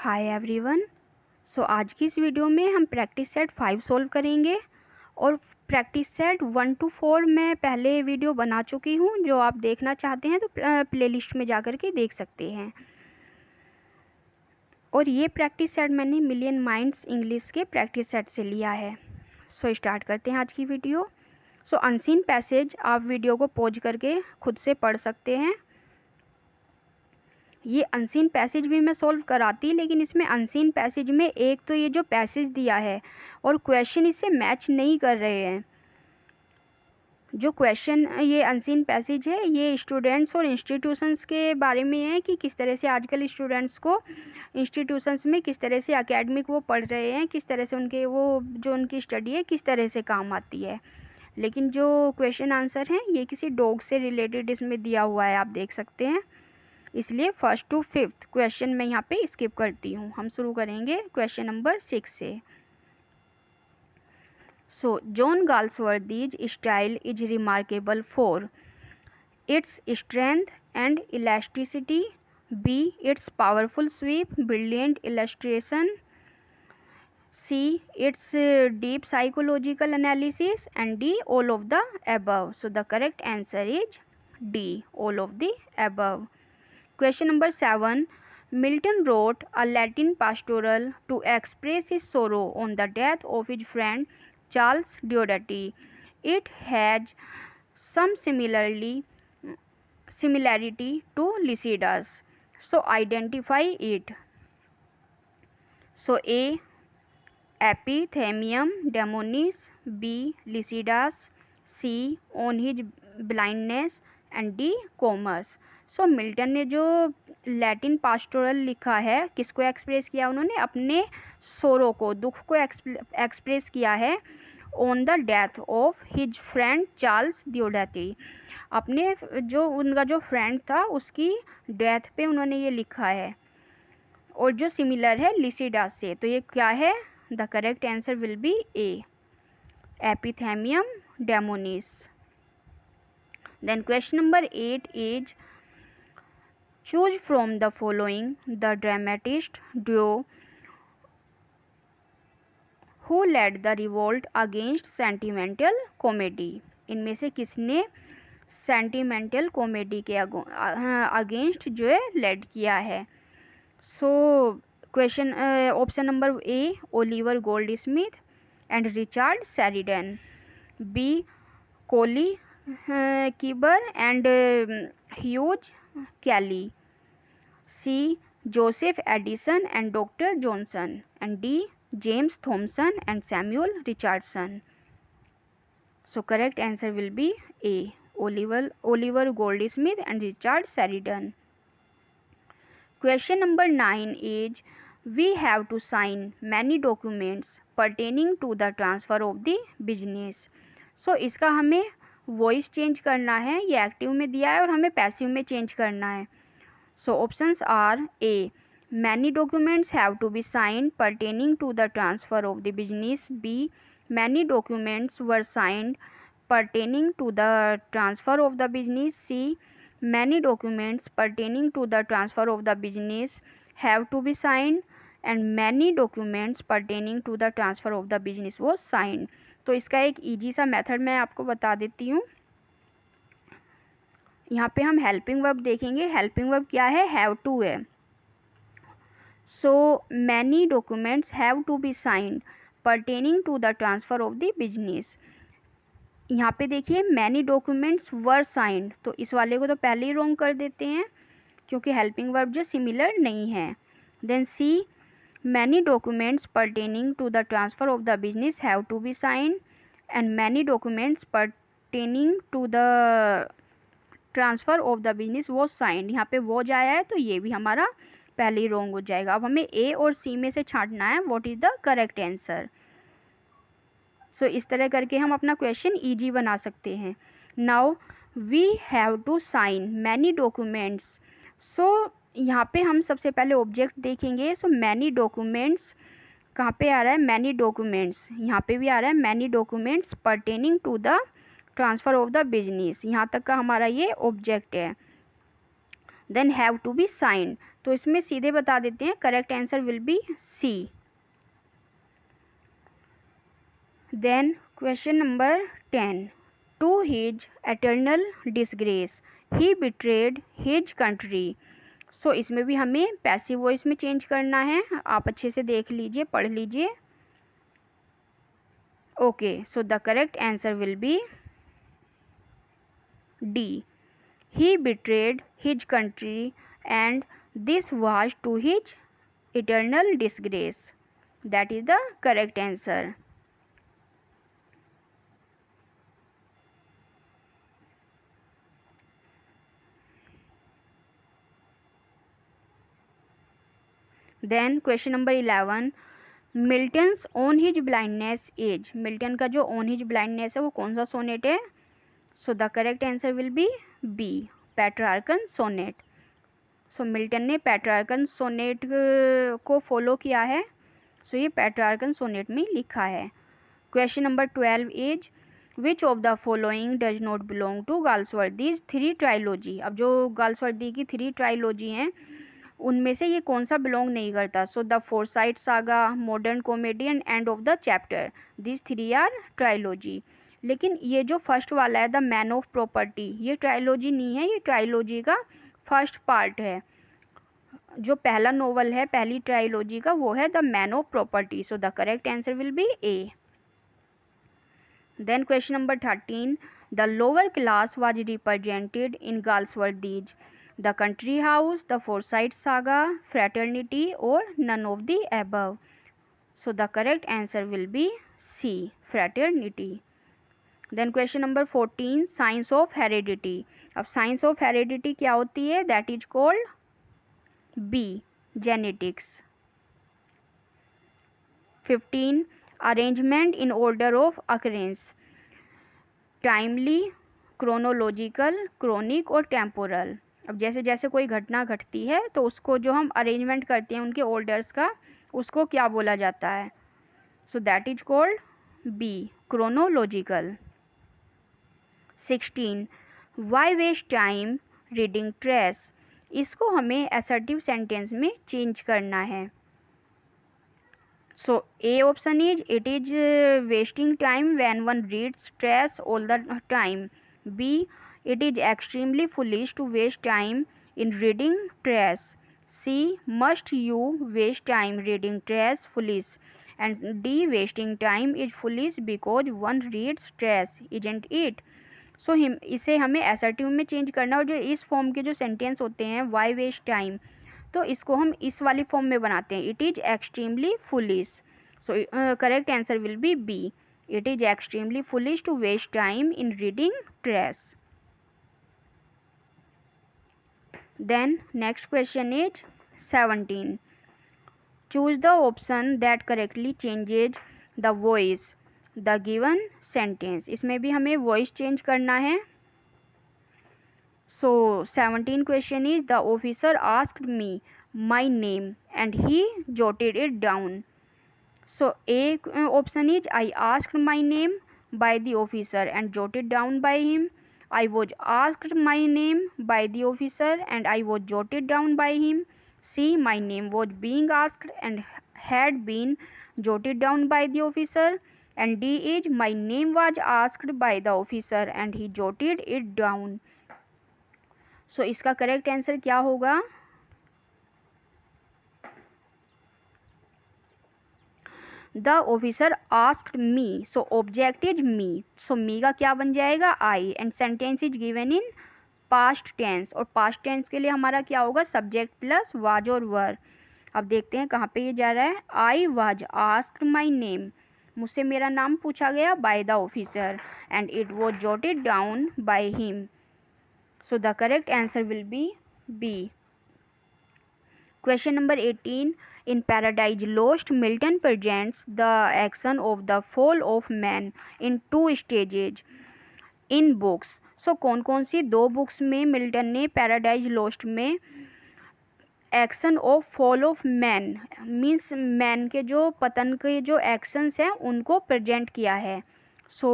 Hi everyone. सो आज की इस वीडियो में हम प्रैक्टिस सेट 5 सॉल्व करेंगे और प्रैक्टिस सेट 1 to 4 मैं पहले वीडियो बना चुकी हूँ। जो आप देखना चाहते हैं तो प्लेलिस्ट में जाकर के देख सकते हैं। और ये प्रैक्टिस सेट मैंने मिलियन माइंड्स इंग्लिश के प्रैक्टिस सेट से लिया है। सो स्टार्ट करते हैं आज की वीडियो। सो अनसीन पैसेज आप वीडियो को पॉज करके खुद से पढ़ सकते हैं। ये अनसीन पैसेज भी मैं सॉल्व कराती, लेकिन इसमें अनसीन पैसेज में एक तो ये जो पैसेज दिया है और क्वेश्चन इससे मैच नहीं कर रहे हैं। जो क्वेश्चन ये अनसीन पैसेज है ये स्टूडेंट्स और इंस्टीट्यूशंस के बारे में है कि किस तरह से आजकल स्टूडेंट्स को इंस्टीट्यूशंस में किस तरह से एकेडमिक वो पढ़ रहे हैं, किस तरह से उनके वो जो उनकी स्टडी है किस तरह से काम आती है। लेकिन जो क्वेश्चन आंसर हैं ये किसी डॉग से रिलेटेड इसमें दिया हुआ है, आप देख सकते हैं। इसलिए 1st to 5th क्वेश्चन मैं यहाँ पे स्किप करती हूँ। हम शुरू करेंगे क्वेश्चन नंबर 6 से। So John Galsworthy's style is remarkable for its strength and elasticity, B its powerful sweep, brilliant illustration, C its deep psychological analysis, and D all of the above. So the correct answer is D, all of the above. Question number 7. Milton wrote a Latin pastoral to express his sorrow on the death of his friend Charles Diodati. It has some similarity to Lycidas. So identify it. So A. Epithemium Daemonis, B. Lycidas, C. On his blindness, and D. Comus. So Milton ने जो Latin pastoral लिखा है किसको express किया, उन्होंने अपने सोरो को, दुख को एक्सप्रेस किया है on the death of his friend Charles Diodati. अपने जो उनका जो फ्रेंड था उसकी डेथ पे उन्होंने ये लिखा है और जो सिमिलर है लिसिडास से। तो ये क्या है? The correct answer will be A, Epitaphium Damonis. Then question number 8 is choose from the following the dramatist duo who led the revolt against sentimental comedy। इनमें से किसने सेंटिमेंटल कॉमेडी के अगेंस्ट जो है लेड किया है? So question option number A Oliver Goldsmith and Richard Sheridan, B Colley Cibber and Hugh Kelly, C. Joseph Addison and Dr. Johnson, and D. James Thomson and Samuel Richardson. So correct answer will be A. Oliver Goldsmith and Richard Sheridan. Question number 9 is we have to sign many documents pertaining to the transfer of the business. So इसका हमें voice change करना है, ये active में दिया है और हमें पैसिव में चेंज करना है। So options are A. Many documents have to be signed pertaining to the transfer of the business. B. Many documents were signed pertaining to the transfer of the business. C. Many documents pertaining to the transfer of the business have to be signed and many documents pertaining to the transfer of the business was signed. तो इसका एक easy सा method मैं आपको बता देती हूँ। यहाँ पे हम हेल्पिंग वर्ब देखेंगे। हेल्पिंग वर्ब क्या है? हैव टू है। So many documents have to be signed pertaining to the transfer of the business. यहाँ पे देखिए मैनी डॉक्यूमेंट्स वर साइंड, तो इस वाले को तो पहले ही रॉन्ग कर देते हैं क्योंकि हेल्पिंग वर्ब जो सिमिलर नहीं है। Then C many documents pertaining to the transfer of the business have to be signed and many documents pertaining to the transfer of the business वो साइंड। यहाँ पे वो जाया है तो ये भी हमारा पहले ही रॉन्ग हो जाएगा। अब हमें ए और सी में से छांटना है what is the correct answer. So इस तरह करके हम अपना क्वेश्चन इजी बना सकते हैं। Now we have to sign many documents. So यहाँ पे हम सबसे पहले ऑब्जेक्ट देखेंगे। सो मैनी डॉक्यूमेंट्स कहाँ पे आ रहा है? मैनी डॉक्यूमेंट्स यहाँ पे भी आ रहा है। Many documents pertaining to the transfer of the business, यहाँ तक का हमारा ये ऑब्जेक्ट है। Then have to be signed, तो इसमें सीधे बता देते हैं, correct answer will be C. Then question number 10, to his eternal disgrace he betrayed his country. So इसमें भी हमें पैसिव वॉइस में चेंज करना है, आप अच्छे से देख लीजिए, पढ़ लीजिए। Okay, so the correct answer will be D, he betrayed his country and this was to his eternal disgrace. That is the correct answer. Then question number 11, Milton's on his blindness as. Milton का जो on his blindness है वो कौन सा sonnet है? So the correct answer will be B, Petrarchan sonnet. So Milton ने Petrarchan sonnet को follow किया है, सो ये पेट्रार्कन सोनेट में लिखा है। Question number 12 is which of the following does not belong to Galsworthy's three trilogy. अब जो गाल्सवर्दी की थ्री ट्राइलॉजी हैं उनमें से ये कौन सा बिलोंग नहीं करता? So the Forsyte Saga, modern comedy and end of the chapter, this three are trilogy. लेकिन ये जो फर्स्ट वाला है द मैन ऑफ प्रॉपर्टी, ये ट्राइलॉजी नहीं है, ये ट्राइलॉजी का फर्स्ट पार्ट है। जो पहला नोवेल है पहली ट्राइलॉजी का वो है the man of property. So the correct answer will be A. Then question number 13, the lower class was represented in Galsworthy's, the country house, the Forsyte saga, fraternity और none of the above. So the correct answer will be C, fraternity. Then question number 14, science of heredity. अब science of heredity क्या होती है? That is called B, genetics. 15, arrangement in order of occurrence, timely, chronological, chronic और temporal. अब जैसे जैसे कोई घटना घटती है तो उसको जो हम अरेंजमेंट करते हैं उनके ऑर्डर्स का, उसको क्या बोला जाता है? So that is called B, chronological. 16, why waste time reading trash. इसको हमें असर्टिव सेंटेंस में चेंज करना है। So A option is it is wasting time when one reads trash all the time. B, it is extremely foolish to waste time in reading trash. C, must you waste time reading trash foolish. And D, wasting time is foolish because one reads trash, isn't it. सो इसे हमें assertive में change करना, और जो इस form के जो sentence होते हैं वाई वेस्ट टाइम, तो इसको हम इस वाली फॉर्म में बनाते हैं, it is extremely foolish. So correct answer will be B, it is extremely foolish to waste time in reading trace. Then next question is 17, choose the option that correctly changes the voice the given sentence. इसमें भी हमें voice change करना है। So 17 question is the officer asked me my name and he jotted it down. So A option is I asked my name by the officer and jotted down by him. I was asked my name by the officer and I was jotted down by him. C, my name was being asked and had been jotted down by the officer. And D is my name was asked by the officer and he jotted it down. So इसका correct answer क्या होगा? The officer asked me, so object is me, so me का क्या बन जाएगा? I, and sentence is given in past tense, और past tense के लिए हमारा क्या होगा? subject plus was और were। अब देखते हैं कहाँ पे ये जा रहा है। I was asked my name, मुझसे मेरा नाम पूछा गया by the officer and it was jotted down by him, so the correct answer will be B. Question number 18, in Paradise Lost, Milton presents the action of the fall of man in two stages in books. So कौन कौन सी दो books में Milton ने paradise lost में action of fall of man means man के जो पतन के जो एक्शंस हैं उनको प्रेजेंट किया है? So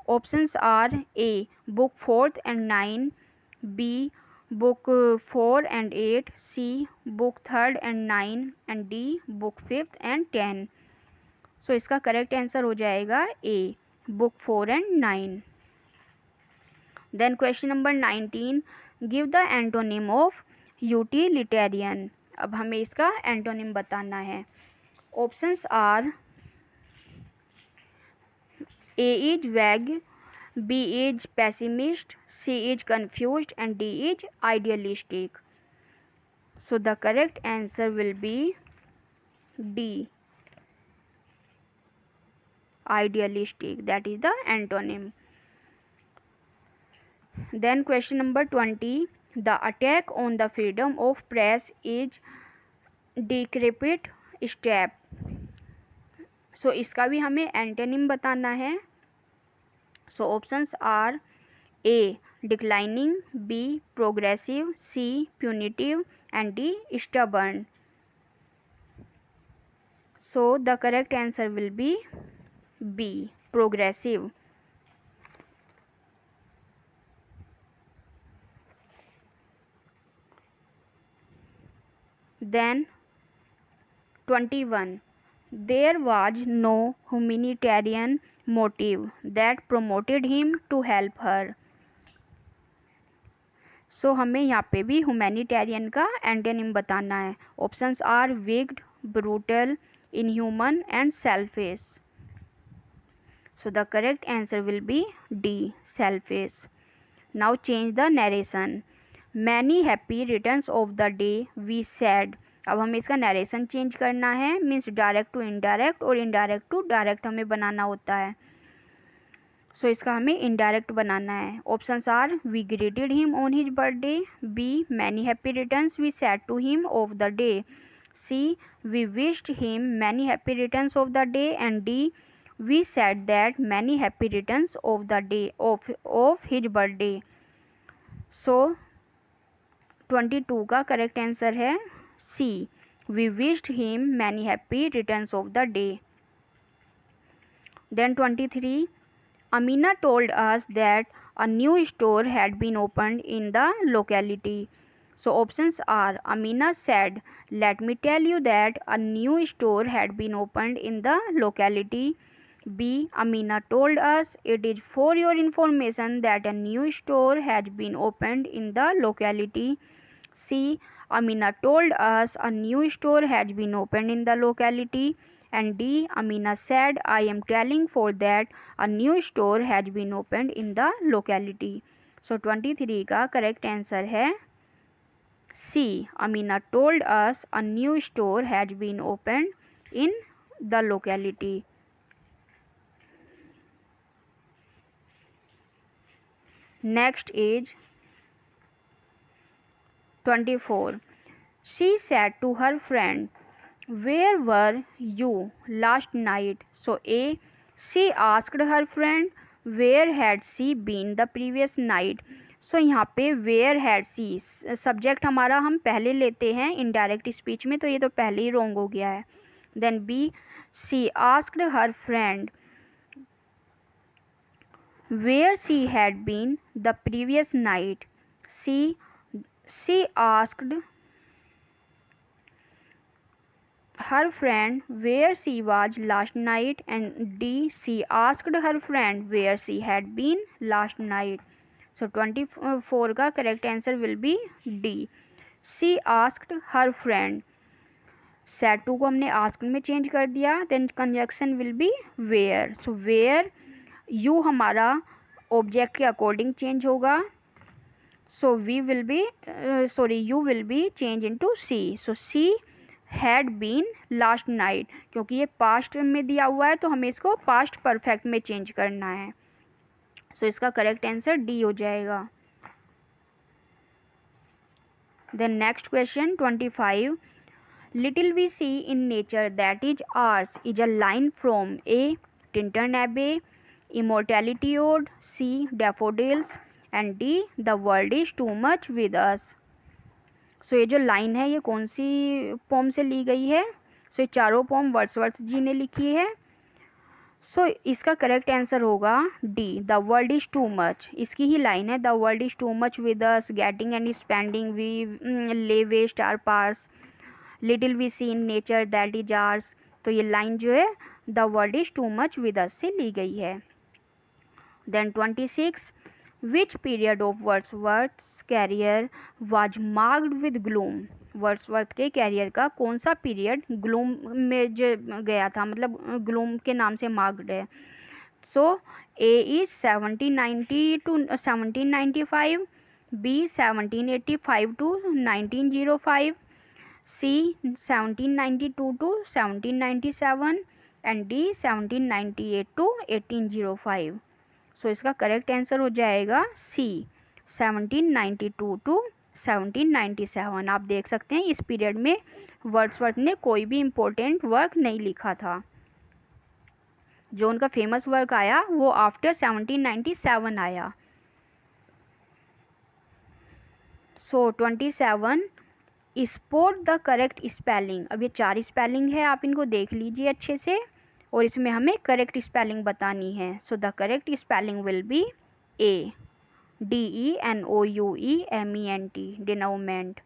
options are A, book 4 and 9, B, book 4 and 8, C book 3rd and 9 and D book 5th and 10. So इसका करेक्ट आंसर हो जाएगा A, book 4 and 9. Then question number 19, give the antonym of utilitarian. अब हमें इसका antonym बताना है. Options are A is vague, B is pessimist, C is confused and D is idealistic. So the correct answer will be D, idealistic, that is the antonym. Then question number 20, the attack on the freedom of press is decrepit step. So इसका भी हमें antonym बताना है. So options are A declining, B progressive, C punitive and D stubborn. So the correct answer will be B progressive. Then 21, there was no humanitarian motive that promoted him to help her. सो हमें यहाँ पे भी हुमैनिटेरियन का antonym बताना है. Options are wicked, brutal, inhuman and selfish. So the correct answer will be D selfish. Now change the narration. Many happy returns of the day we said. अब हमें इसका नरेशन चेंज करना है, मीन्स डायरेक्ट टू इनडायरेक्ट और indirect to direct हमें बनाना होता है. सो इसका हमें इनडायरेक्ट बनाना है. Options are we greeted him on his birthday, B many happy returns we said to him of the day, C we wished him many happy returns of the day and D we said that many happy returns of the day of his birthday. So 22 का correct answer है C, we wished him many happy returns of the day. Then 23, Amina told us that a new store had been opened in the locality. So options are Amina said, let me tell you that a new store had been opened in the locality. B, Amina told us, it is for your information that a new store has been opened in the locality. C, Amina told us a new store has been opened in the locality. And D, Amina said, I am telling for that a new store has been opened in the locality. So 23 का correct answer है C, Amina told us a new store has been opened in the locality. Next is 24. She said to her friend, where were you last night? So A, she asked her friend where had she been the previous night. सो यहाँ पे where had C subject हमारा हम पहले लेते हैं indirect speech में, तो ये तो पहले ही रॉन्ग हो गया है. Then B, she asked her friend where she had been the previous night. She asked her friend where she was last night, and D, she asked her friend where she had been last night. So 24 का correct answer will be D, she asked her friend. said to को हमने asked में change कर दिया, then conjunction will be where. So where you हमारा object के according change होगा, so we will be you will be change into C. So C had been last night, क्योंकि ये पास्ट में दिया हुआ है तो हमें इसको पास्ट परफेक्ट में चेंज करना है. सो इसका करेक्ट आंसर डी हो जाएगा. Then next question 25, little we see in nature that is ours is a line from A Tintern Abbey, Immortality Ode, C daffodils and D the world is too much with us. So ये जो line है ये कौन सी poem से ली गई है? सो ये चारों पोम वर्ड्सवर्थ जी ने लिखी है. सो इसका करेक्ट आंसर होगा D, the world is too much. इसकी ही लाइन है, the world is too much with us, getting and spending, we lay waste our powers, little we see in nature that is ours. तो ये line जो है the world is too much with us से ली गई है। Then 26, which period of Wordsworth's career was marked with gloom. Wordsworth के career का कौन सा पीरियड ग्लूम में जो गया था, मतलब ग्लूम के नाम से मार्क्ड है। So A is 1790 to 1795, B 1785 to 1905, C 1792 to 1797 and D 1798 to 1805। So इसका करेक्ट आंसर हो जाएगा सी, 1792 टू 1797। आप देख सकते हैं इस पीरियड में वर्ड्सवर्थ ने कोई भी इम्पोर्टेंट वर्क नहीं लिखा था। जो उनका फेमस वर्क आया वो आफ्टर 1797 आया। सो 27, स्पोर्ट द करेक्ट स्पेलिंग। अब ये 4 स्पेलिंग है, आप इनको देख लीजिए अच्छे से और इसमें हमें करेक्ट स्पेलिंग बतानी है। So the correct spelling will be A, DENOUEMENT, denouement.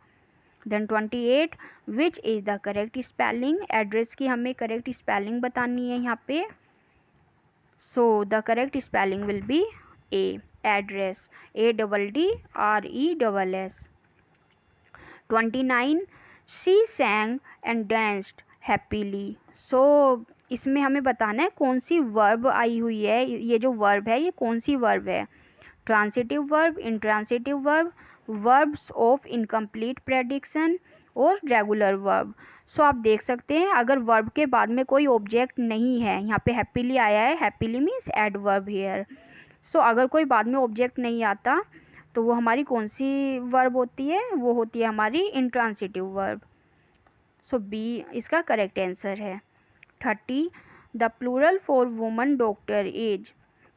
Then 28, which is the correct spelling. Address की हमें करेक्ट स्पेलिंग बतानी है यहाँ पे। So the correct spelling will be A, address, ADDRESS। 29, she sang and danced happily. So इसमें हमें बताना है कौन सी वर्ब आई हुई है। ये जो वर्ब है ये कौन सी वर्ब है, transitive verb, intransitive verb, verbs of incomplete prediction और रेगुलर वर्ब। सो आप देख सकते हैं अगर वर्ब के बाद में कोई ऑब्जेक्ट नहीं है, यहाँ पे हैप्पीली आया है, हैप्पीली मीन्स एडवर्ब हियर। सो अगर कोई बाद में ऑब्जेक्ट नहीं आता तो वो हमारी कौन सी वर्ब होती है, वो होती है हमारी इंट्रांसिटिव वर्ब। सो बी इसका करेक्ट आंसर है। 30, the plural for woman doctor is.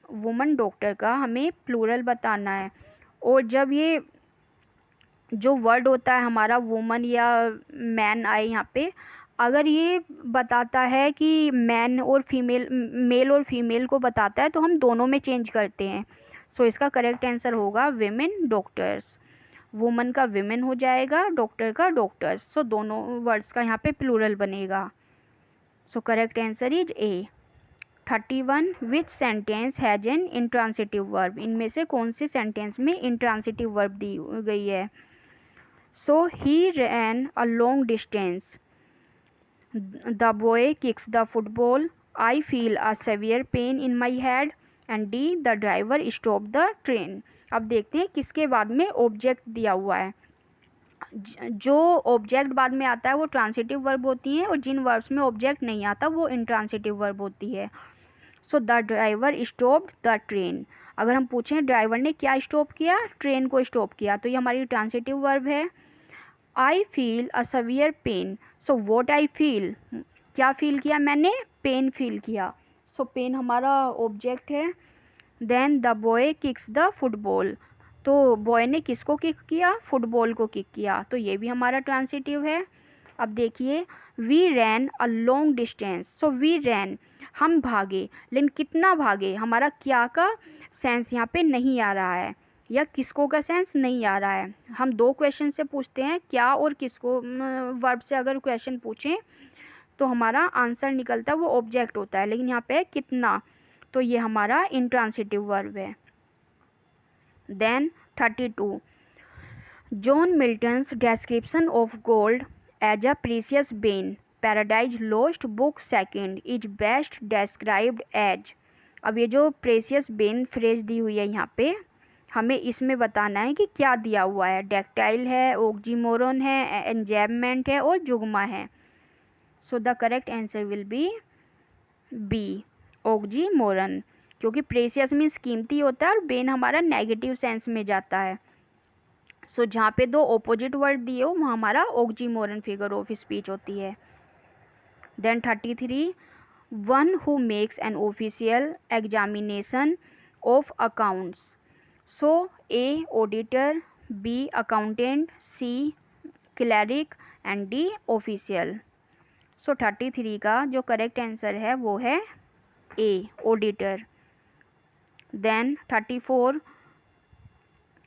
Woman doctor का हमें प्लूरल बताना है और जब ये जो वर्ड होता है हमारा वुमन या मैन आए यहाँ पे, अगर ये बताता है कि मैन और फीमेल, मेल और फीमेल को बताता है तो हम दोनों में चेंज करते हैं। सो इसका करेक्ट आंसर होगा विमेन डॉक्टर्स। वुमन का विमेन हो जाएगा, डॉक्टर का डॉक्टर्स। सो दोनों वर्ड्स का यहाँ पे प्लूरल बनेगा। सो correct answer is A. 31, which sentence has an intransitive verb. इनमें से कौन से सेंटेंस में इंट्रांसिटिव वर्ब दी गई है। So he ran a long distance, the boy kicks the football, I feel a severe pain in my head and D the driver stop the train. अब देखते हैं किसके बाद में ऑब्जेक्ट दिया हुआ है। जो ऑब्जेक्ट बाद में आता है वो ट्रांसिटिव वर्ब होती हैं और जिन वर्ब्स में ऑब्जेक्ट नहीं आता वो इंट्रांसिटिव वर्ब होती है। So the driver stopped the train. अगर हम पूछें ड्राइवर ने क्या स्टॉप किया, ट्रेन को स्टॉप किया, तो ये हमारी ट्रांसिटिव वर्ब है। I feel a severe pain, so what I feel, क्या फील किया मैंने, पेन फील किया। सो पेन हमारा ऑब्जेक्ट है। Then the boy kicks the football, तो बॉय ने किसको किक किया, फुटबॉल को किक किया, तो ये भी हमारा ट्रांसिटिव है। अब देखिए we ran a long distance, so we ran हम भागे, लेकिन कितना भागे, हमारा क्या का सेंस यहाँ पे नहीं आ रहा है या किसको का सेंस नहीं आ रहा है। हम दो क्वेश्चन से पूछते हैं, क्या और किसको वर्ब से अगर क्वेश्चन पूछें तो हमारा आंसर निकलता है वो ऑब्जेक्ट होता है, लेकिन यहाँ पे कितना, तो ये हमारा इंट्रांसिटिव वर्ब है। Then 32, John Milton's description of gold as a precious bane, Paradise Lost book second is best described as. अब ये जो प्रेसियस बेन फ्रेज दी हुई है यहाँ पे, हमें इसमें बताना है कि क्या दिया हुआ है। डेक्टाइल है, ऑक्जीमोरन है, एंजैबमेंट है और जुगमा है। So the correct answer will be B, oxymoron, क्योंकि प्रेसियस मीन्स कीमती होता है और बेन हमारा नेगेटिव सेंस में जाता है। सो जहाँ पे दो ऑपोजिट वर्ड दिए हो वहाँ हमारा ऑक्जीमोरन फिगर ऑफ स्पीच होती है। Then 33, one who makes an official examination of accounts. So A auditor, B accountant, C cleric and D official. So 33 का जो करेक्ट आंसर है वो है A. Auditor. Then 34,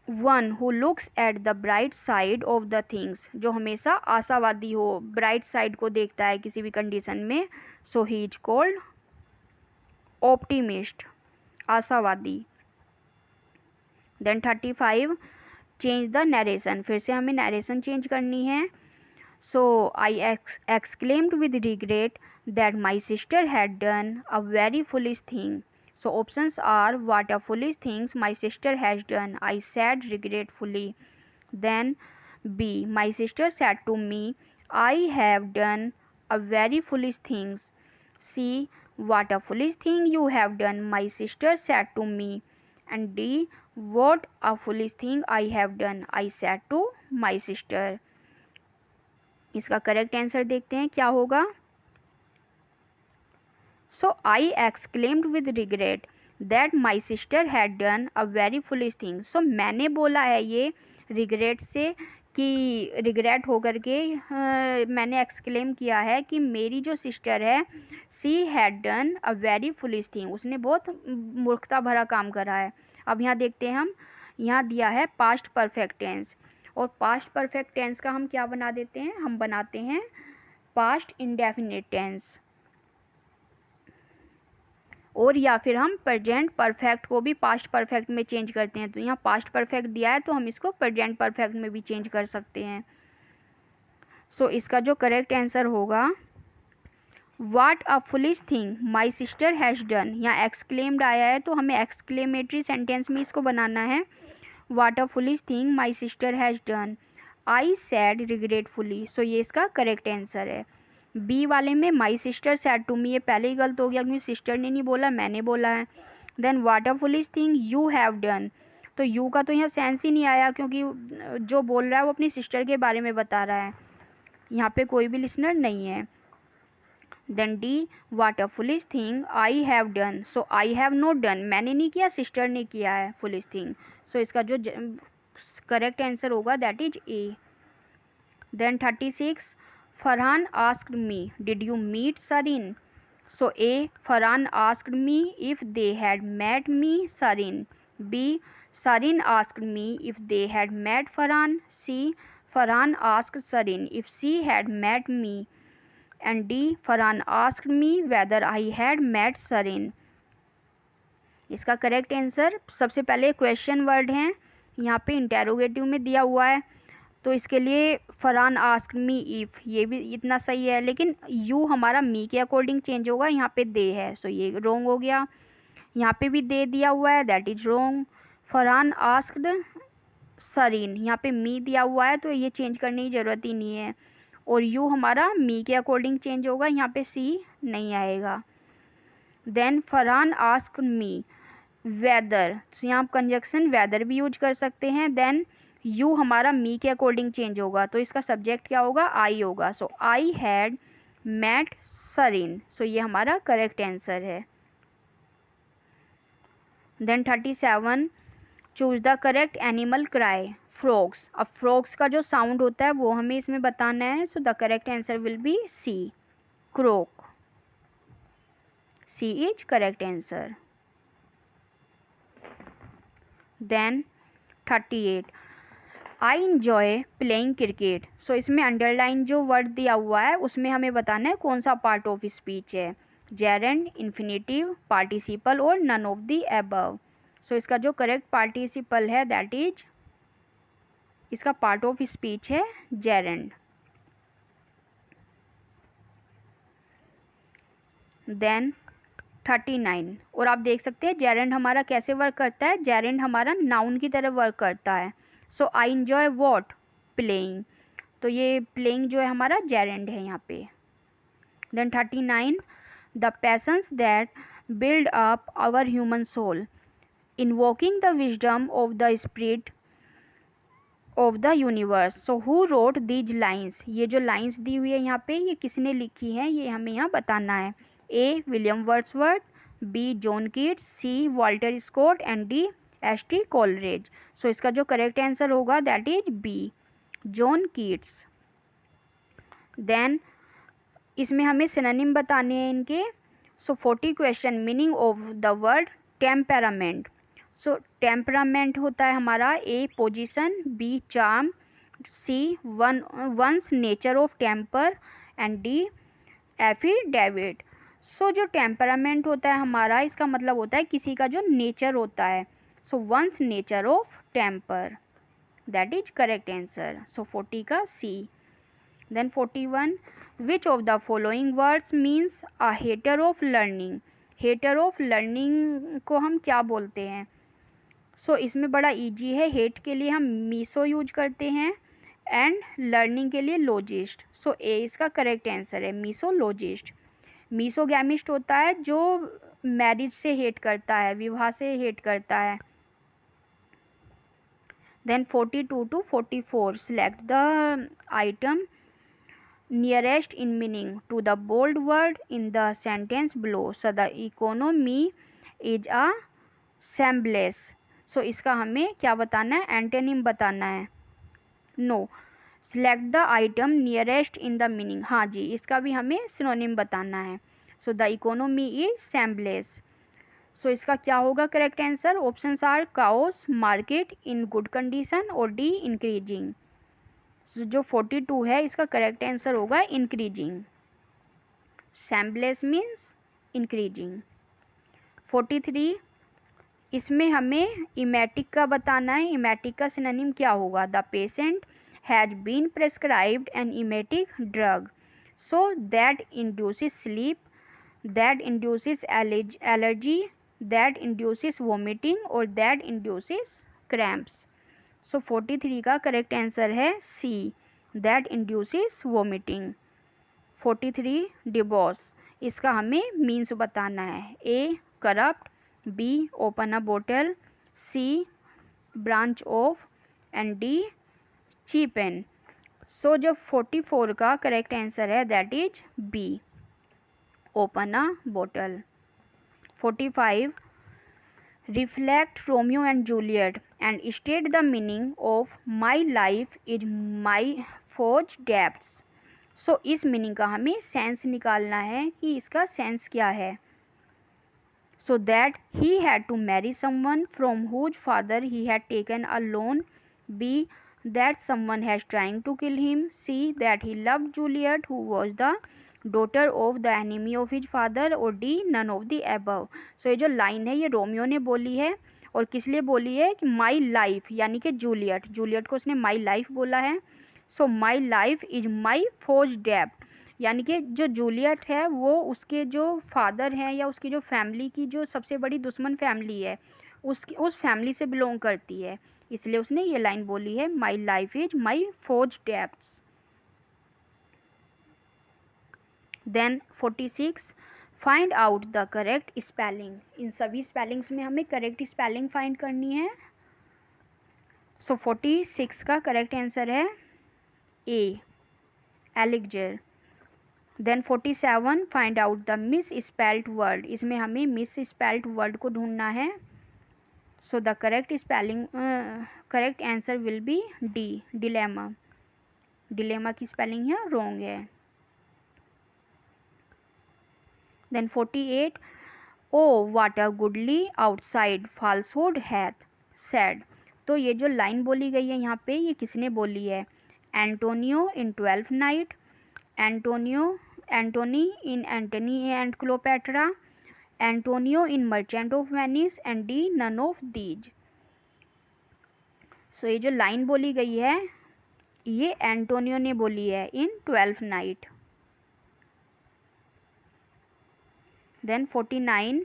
one who looks at the bright side of the things, जो हमेशा आशावादी हो, bright side को देखता है किसी भी कंडीशन में, so he is called optimist, आशावादी. Then 35, change the narration. फिर से हमें narration change करनी है. So I exclaimed with regret that my sister had done a very foolish thing. So options are, what a foolish things my sister has done, I said regretfully. Then B, my sister said to me, I have done a very foolish thing. C, what a foolish thing you have done, my sister said to me. And D, what a foolish thing I have done, I said to my sister. इसका correct answer देखते हैं क्या होगा. So I exclaimed with regret that my sister had done a very foolish thing. So मैंने बोला है ये regret से कि regret होकर के मैंने exclaim किया है कि मेरी जो sister है she had done a very foolish thing, उसने बहुत मूर्खता भरा काम करा है. अब यहाँ देखते हैं हम, यहाँ दिया है past perfect tense, और past perfect tense का हम क्या बना देते हैं, हम बनाते हैं past indefinite tense, और या फिर हम प्रेजेंट परफेक्ट को भी पास्ट परफेक्ट में चेंज करते हैं. तो यहाँ पास्ट परफेक्ट दिया है तो हम इसको प्रेजेंट परफेक्ट में भी चेंज कर सकते हैं. सो इसका जो करेक्ट आंसर होगा, what a foolish thing my sister has done. यहाँ एक्सक्लेम्ड आया है तो हमें एक्सक्लेमेटरी सेंटेंस में इसको बनाना है. What a foolish thing my sister has done, I said regretfully. So ये इसका करेक्ट आंसर है. बी वाले में my sister said to me, ये पहले ही गलत हो गया क्योंकि सिस्टर ने नहीं बोला, मैंने बोला है. Then what a foolish thing you have done, तो यू का तो यहाँ सेंस ही नहीं आया क्योंकि जो बोल रहा है वो अपनी सिस्टर के बारे में बता रहा है, यहाँ पे कोई भी लिसनर नहीं है. Then D, what a foolish thing I have done, so I have not done, मैंने नहीं किया, सिस्टर ने किया है फुलिश थिंग. सो इसका जो करेक्ट आंसर होगा that is A. Then 36, Farhan asked me, did you meet Sarin? So A, Farhan asked me if they had met me, Sarin. B, Sarin asked me if they had met Farhan. C, Farhan asked Sarin if she had met me. And D, Farhan asked me whether I had met Sarin. इसका correct answer सबसे पहले question word हैं, यहाँ पे interrogative में दिया हुआ है, तो इसके लिए फरहान आस्क्ड मी इफ़, ये भी इतना सही है, लेकिन यू हमारा मी के अकॉर्डिंग चेंज होगा, यहाँ पे दे है, सो ये रोंग हो गया. यहाँ पे भी दे दिया हुआ है, that is wrong. Farhan asked Sareen, यहाँ पे मी दिया हुआ है तो ये चेंज करने की ज़रूरत ही नहीं है, और यू हमारा मी के अकॉर्डिंग चेंज होगा, यहाँ पे सी नहीं आएगा. Then Farhan asked me whether, तो यहाँ कंजक्शन वेदर भी यूज कर सकते हैं. देन यू हमारा मी के अकॉर्डिंग चेंज होगा, तो इसका सब्जेक्ट क्या होगा, आई होगा. So I had met Sareen, सो ये हमारा करेक्ट आंसर है. Then 37, choose the correct animal cry. Frogs, अब फ्रॉग्स का जो साउंड होता है वो हमें इसमें बताना है. So the correct answer will be C, croak. C is correct answer. Then 38, I enjoy playing cricket. So इसमें अंडरलाइन जो वर्ड दिया हुआ है उसमें हमें बताना है कौन सा पार्ट ऑफ स्पीच है, जेरेंड, इन्फिनेटिव, पार्टिसिपल और नन ऑफ द अबव. सो इसका जो करेक्ट पार्टिसिपल है दैट इज, इसका पार्ट ऑफ स्पीच है जेरेंड. देन 39, और आप देख सकते हैं जेरेंड हमारा कैसे वर्क करता है, जेरेंड हमारा नाउन की तरह वर्क करता है. सो आई इंजॉय वॉट, प्लेइंग, तो ये प्लेइंग जो है हमारा जेरेंड है यहाँ पे. Then 39, the passions that build up our human soul, invoking the wisdom of the spirit of the universe. So who wrote these lines, ये जो लाइन्स दी हुई है यहाँ पे ये किसने लिखी है, ये हमें यहाँ बताना है. A, William Wordsworth, B, John Keats, C, Walter Scott and D, S T. Coleridge. So इसका जो करेक्ट आंसर होगा that is B, John Keats. Then इसमें हमें सिनोनिम बताने हैं इनके. So 40 question, meaning of the word temperament. So temperament होता है हमारा A position, B charm, C one's nature of temper and D affidavit. So जो टेम्परामेंट होता है हमारा, इसका मतलब होता है किसी का जो नेचर होता है। So one's nature of temper, that is correct answer. So 40 का C. Then 41, which of the following words means a hater of learning. Hater of learning को हम क्या बोलते हैं? सो इसमें बड़ा इजी है। हेट के लिए हम मीसो यूज करते हैं एंड लर्निंग के लिए लॉजिस्ट। सो ए इसका करेक्ट आंसर है, मीसोलॉजिस्ट। मीसोगैमिस्ट होता है जो मैरिज से हेट करता है, विवाह से हेट करता है। Then 42 to 44, select the item nearest in meaning to the bold word in the sentence below. So the economy is a semblance. So इसका हमें क्या बताना है? एंटेनिम बताना है। No, select the item nearest in the meaning. हाँ जी, इसका भी हमें सिनोनिम बताना है। So the economy is semblance. So इसका क्या होगा correct answer? Options are chaos, market, in good condition और डी इंक्रीजिंग। सो जो 42 है इसका करेक्ट आंसर होगा इंक्रीजिंग। Semblance means increasing. 43, इसमें हमें इमेटिक का बताना है। इमेटिक का सिनोनिम क्या होगा? The patient has been prescribed an emetic drug so that induces sleep, that induces allergy, that induces vomiting और दैट इंड्यूसेस क्रैम्प्स। सो 43 का करेक्ट आंसर है C, that induces vomiting. 43 divorce, इसका हमें means बताना है। A corrupt, B open a बोतल, C branch off and D cheapen. So जो 44 का करेक्ट आंसर है that is B, open a बोतल। 45, reflect Romeo and Juliet and state the meaning of my life is my foe's depths. So इस meaning का हमें sense निकालना है कि इसका सेंस क्या है। So that he had to marry someone from whose father he had taken a loan. B, that someone has trying to kill him. C, that he loved Juliet who was the daughter of the enemy of his father. और D, none of the above. So ये जो line है ये Romeo ने बोली है और किस लिए बोली है कि माई लाइफ, यानी कि जूलियट को उसने माई लाइफ बोला है। सो माई लाइफ इज माई फोज डेप्ट, यानी कि जो जूलियट है वो उसके जो फादर हैं या उसकी जो फैमिली की जो सबसे बड़ी दुश्मन फैमिली है उस फैमिली से बिलोंग करती है, इसलिए उसने ये लाइन बोली है, my life is my foe's debts. Then 46, find out the correct spelling. इन सभी स्पेलिंग्स में हमें करेक्ट स्पेलिंग फाइंड करनी है। सो 46 का करेक्ट आंसर है A, elixir. Then 47, find out the misspelt word. इसमें हमें मिस स्पेल्ट वर्ड को ढूंढना है। So the correct spelling correct answer will be D, dilemma. Dilemma की स्पेलिंग है रॉन्ग है। Then 48, O what a goodly outside falsehood hath said. तो ये जो लाइन बोली गई है यहाँ पे ये किसने बोली है? Antonio in 12th Night, Antony in Antony and Cleopatra, Antonio in Merchant of Venice and D none of these. So ये जो लाइन बोली गई है ये एंटोनियो ने बोली है in 12th Night. Then 49,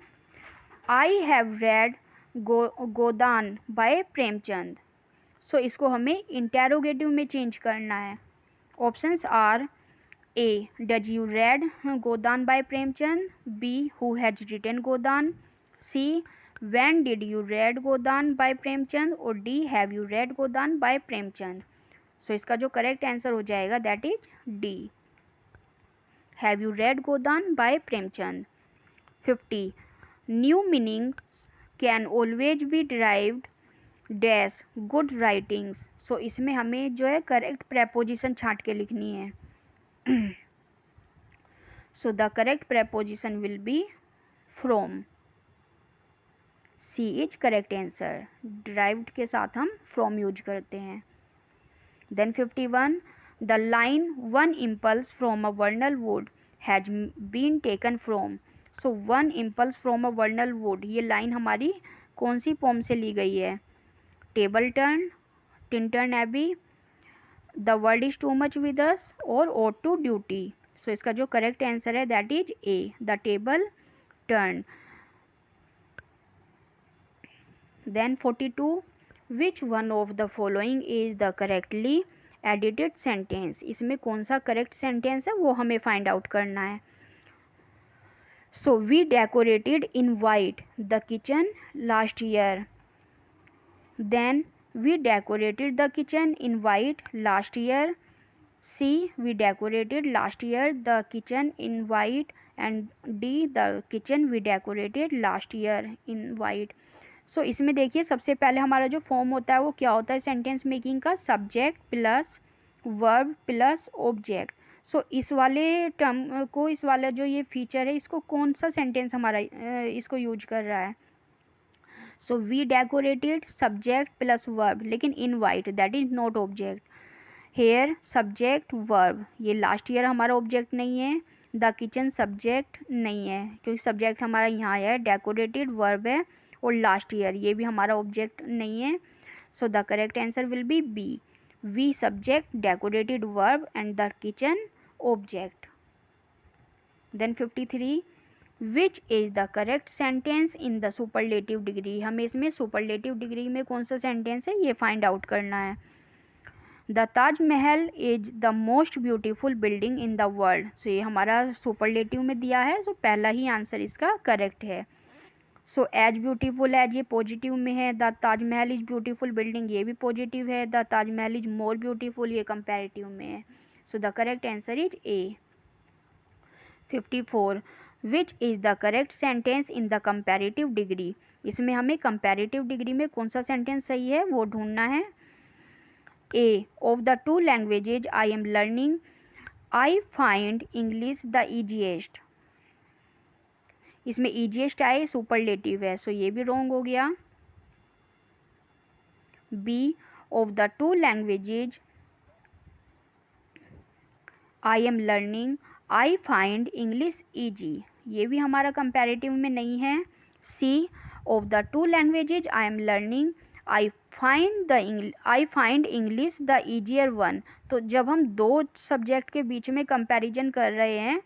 I have read Godan by Premchand. So इसको हमें इंटेरोगेटिव में चेंज करना है। Options are A, does you read Godan by Premchand, B, who has written Godan, C, when did you read Godan by Premchand और D, have you read Godan by Premchand. So इसका जो correct answer हो जाएगा that is D, have you read Godan by Premchand. 50, new meaning can always be derived dash good writings. So इसमें हमें जो है correct preposition छांट के लिखनी है। So the correct preposition will be from, C is correct answer. Derived के साथ हम फ्रॉम यूज करते हैं। Then 51, the line one impulse from a vernal wood has been taken from. So one impulse from a vernal wood, ये line हमारी कौन सी poem से ली गई है? Table turn, Tintern Abbey, the world is too much with us और ode to duty. So इसका जो करेक्ट आंसर है that is A, the table turn. Then 42, which one of the following is the correctly edited sentence. इसमें कौन सा correct sentence है वो हमें फाइंड आउट करना है। So we decorated in white the kitchen last year. Then we decorated the kitchen in white last year. C, we decorated last year the kitchen in white. And D, the kitchen we decorated last year in white. सो इसमें देखिए सबसे पहले हमारा जो form होता है वो क्या होता है सेंटेंस मेकिंग का? Subject plus verb plus object. So इस वाले टर्म को, इस वाला जो ये फीचर है इसको कौन सा सेंटेंस हमारा इसको यूज कर रहा है? So we decorated subject plus verb, लेकिन in white that is not object. Here subject verb, ये लास्ट ईयर हमारा ऑब्जेक्ट नहीं है। द किचन सब्जेक्ट नहीं है क्योंकि सब्जेक्ट हमारा यहाँ है, डेकोरेटेड वर्ब है, और लास्ट ईयर ये भी हमारा ऑब्जेक्ट नहीं है। So the correct answer will be B, we subject decorated verb and the kitchen object. Then 53, which is the correct sentence in the superlative degree. हमें इसमें सुपरलेटिव डिग्री में कौन सा सेंटेंस है ये फाइंड आउट करना है। The Taj Mahal is the most beautiful building in the world. So ये हमारा सुपरलेटिव में दिया है, सो पहला ही आंसर इसका करेक्ट है। सो एज ब्यूटीफुल एज ये पॉजिटिव में है, the Taj Mahal is beautiful building ये भी पॉजिटिव है, the Taj Mahal is more beautiful ये कंपैरेटिव में है। So the correct answer is A. 54, which is the correct sentence in the comparative degree. इसमें हमें कंपैरेटिव डिग्री में कौन सा सेंटेंस सही है वो ढूंढना है। A, of the two languages I am learning I find English the easiest. इसमें ईजीएस्ट आए सुपरलेटिव है, सो ये भी रॉन्ग हो गया। B, of the two languages I am learning I find English easy, ये भी हमारा कंपैरेटिव में नहीं है। C, of the two languages I am learning I find English the easier one. तो जब हम दो सब्जेक्ट के बीच में कंपैरिजन कर रहे हैं,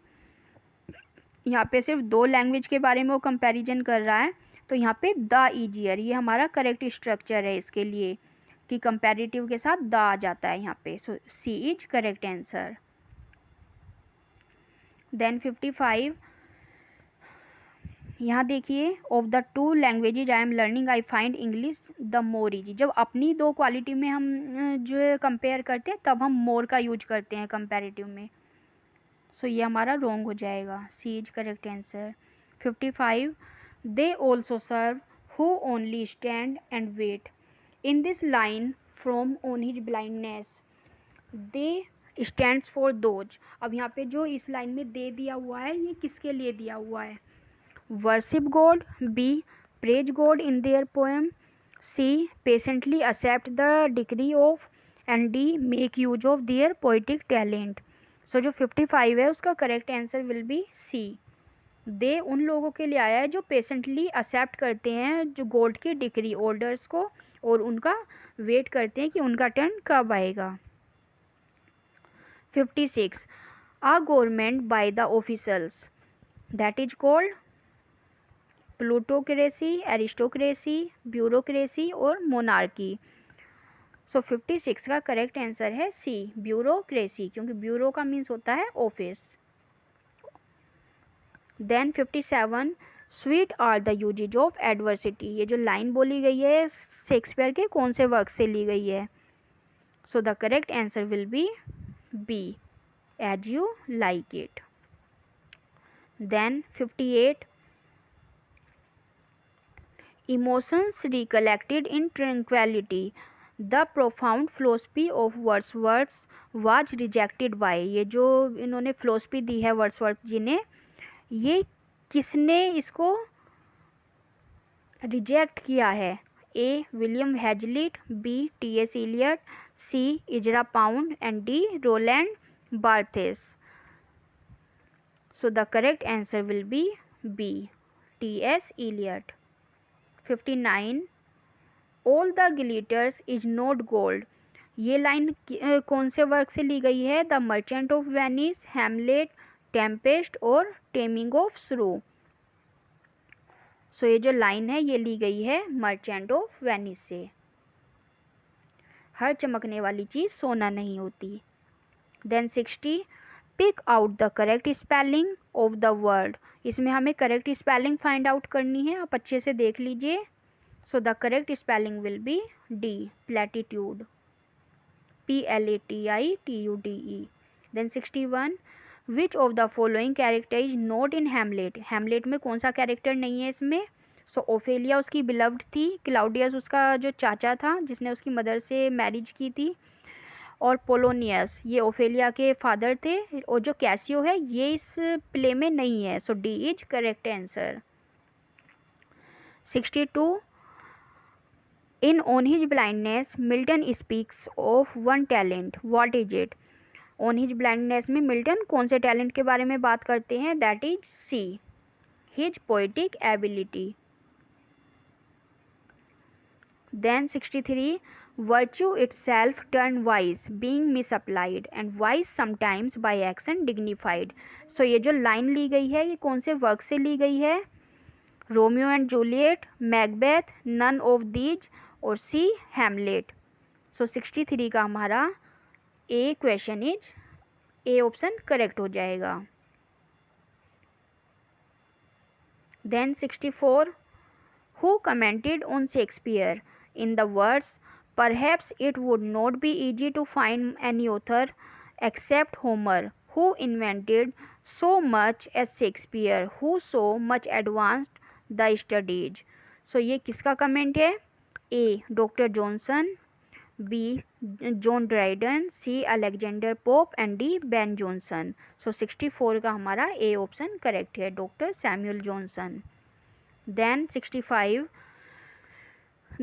यहाँ पे सिर्फ दो लैंग्वेज के बारे में वो कंपैरिजन कर रहा है, तो यहाँ पे द ईजियर ये हमारा करेक्ट स्ट्रक्चर है इसके लिए कि कंपैरेटिव के साथ द आ जाता है यहाँ पे। सो C is correct answer. Then 55, यहाँ देखिए of the two languages I am learning I find English the more easy. जब अपनी दो क्वालिटी में हम जो है कंपेयर करते हैं तब हम मोर का यूज करते हैं कंपैरेटिव में। सो ये हमारा रॉन्ग हो जाएगा, C is correct answer. 55, they also serve who only stand and wait in this line from on his blindness. They stands for those. अब यहाँ पे जो इस लाइन में दे दिया हुआ है ये किसके लिए दिया हुआ है? Worship God, B praise God in their poem, C patiently accept the degree of, and D make use of their poetic talent. So जो 55 है उसका correct answer will be C. They उन लोगों के लिए आया है जो पेशेंटली एक्सेप्ट करते हैं जो गॉड की डिग्री ऑर्डर्स को, और उनका वेट करते हैं कि उनका टर्न कब आएगा। 56, a government by the officials that is called plutocracy, aristocracy, bureaucracy और monarchy। सो 56 का करेक्ट आंसर है सी, ब्यूरोक्रेसी, क्योंकि ब्यूरो का मीन्स होता है office. Then 57, sweet are the uses of adversity. ये जो लाइन बोली गई है शेक्सपियर के कौन से वर्क से ली गई है? So the correct answer will be B, as you like it. Then 58, emotions recollected in tranquility, the profound philosophy of Wordsworth was rejected by। ये जो इन्होंने philosophy दी है वर्ड्सवर्थ जी ने, ये किसने इसको रिजेक्ट किया है? A William Hazlitt, B T S. Eliot, C Ezra Pound and D Roland Barthes. So the correct answer will be B, T.S. Eliot. 59. All the glitters is not gold. ये line कौन से work से ली गई है? The merchant of Venice, Hamlet, Tempest और taming of श्रू. सो ये जो लाइन है ये ली गई है मर्चेंट ऑफ वेनिस से. हर चमकने वाली चीज़ सोना नहीं होती. Then 60. Pick out the correct spelling of the word. इसमें हमें करेक्ट स्पेलिंग फाइंड आउट करनी है, आप अच्छे से देख लीजिए. So the correct spelling will be D, platitude, PLATITUDE. Then 61. Which of the following character is not in Hamlet. Hamlet में कौन सा कैरेक्टर नहीं है इसमें? सो ओफेलिया उसकी बिलव्ड थी, क्लाउडियस उसका जो चाचा था जिसने उसकी मदर से मैरिज की थी, और पोलोनियस ये ओफेलिया के फादर थे, और जो कैसियो है ये इस प्ले में नहीं है. So D is correct answer. 62. In on his blindness Milton speaks of one talent. What is it? On his blindness में मिल्टन कौन से टैलेंट के बारे में बात करते हैं? That is C, his poetic ability. Then 63. Virtue itself turned wise, being misapplied, and wise sometimes by action dignified. So ये जो लाइन ली गई है ये कौन से वर्क से ली गई है? Romeo and Juliet, Macbeth, none of these और सी हैमलेट. सो 63 का हमारा a question is A option correct हो जाएगा. Then 64. Who commented on Shakespeare in the words, perhaps it would not be easy to find any author except Homer who invented so much as Shakespeare, who so much advanced the studies. So ये किसका comment है? A doctor Johnson, B John Dryden, C Alexander Pope and D Ben Johnson. So 64 का हमारा A option correct है, doctor Samuel Johnson. Then 65.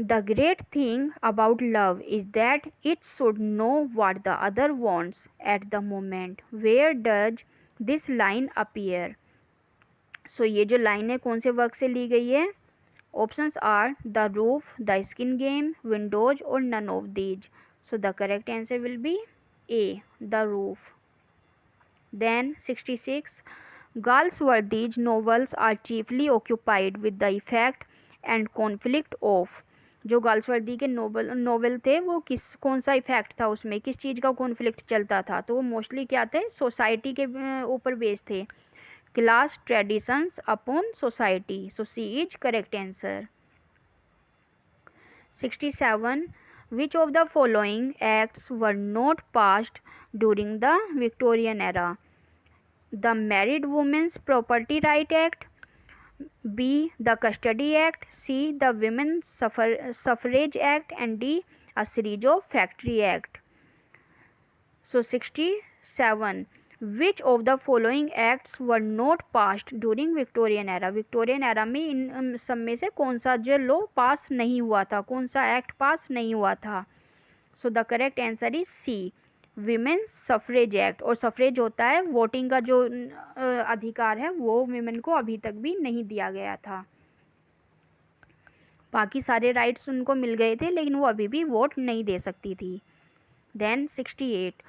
The great thing about love is that it should know what the other wants at the moment. Where does this line appear? So ये जो line है कौन से work से ली गई है? Options are the roof, the skin game, windows और none of these. So the correct answer will be A, the roof. Then 66. Galsworthy's novels are chiefly occupied with the effect and conflict of. जो Galsworthy के novel थे वो कौन सा effect था, उसमें किस चीज़ का कॉन्फ्लिक्ट चलता था? तो वो मोस्टली क्या थे? सोसाइटी के ऊपर बेस थे, class traditions upon society. So C is correct answer. 67. Which of the following acts were not passed during the Victorian era? The Married Women's Property Right Act, B the Custody Act, C the Women's Suffrage Act and D a series of Factory Act. So 67. Which of the following acts were not passed during Victorian era? Victorian era में इन सब में से कौन सा जो law पास नहीं हुआ था, कौन सा एक्ट पास नहीं हुआ था? So the correct answer is C, women's suffrage act. और सफरेज होता है वोटिंग का जो अधिकार है, वो विमेन को अभी तक भी नहीं दिया गया था. बाकी सारे राइट्स उनको मिल गए थे लेकिन वो अभी भी वोट नहीं दे सकती थी. Then 68.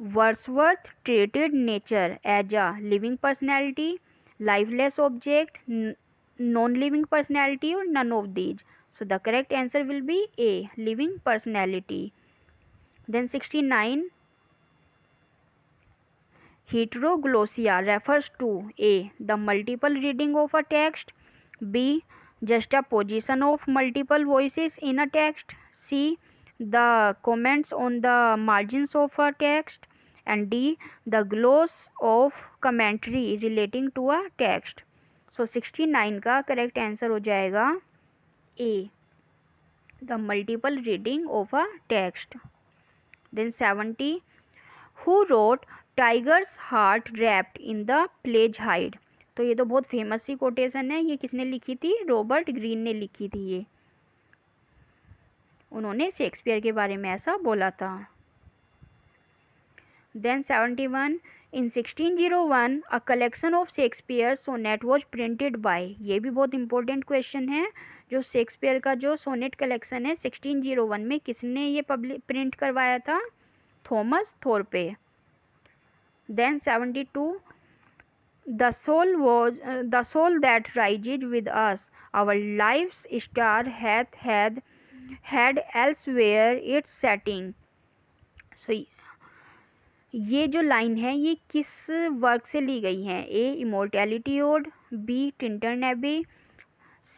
Wordsworth treated nature as a living personality, lifeless object, non living personality और none of these. So the correct answer will be A, living personality. Then 69. Heteroglossia refers to A the multiple reading of a text, B just a position of multiple voices in a text, C the comments on the margins of a text and D the gloss of commentary relating to a text. So 69 का correct answer हो जाएगा A the multiple reading of a text. Then 70. Who wrote Tiger's Heart Wrapped in the Pledge Hide? तो ये तो बहुत famous सी quotation है। ये किसने लिखी थी? रॉबर्ट ग्रीन ने लिखी थी ये। उन्होंने शेक्सपियर के बारे में ऐसा बोला था। Then 71, in 1601 a collection of Shakespeare's sonnet was printed by, ये भी बहुत इंपॉर्टेंट क्वेश्चन है। जो शेक्सपियर का जो सोनेट कलेक्शन है 1601 में किसने ये प्रिंट करवाया था? Thomas थोरपे। Then 72, the soul that rises with us, our life's star hath had elsewhere its setting। So ये जो लाइन है ये किस वर्क से ली गई है? A immortality ode, B Tintern Abbey,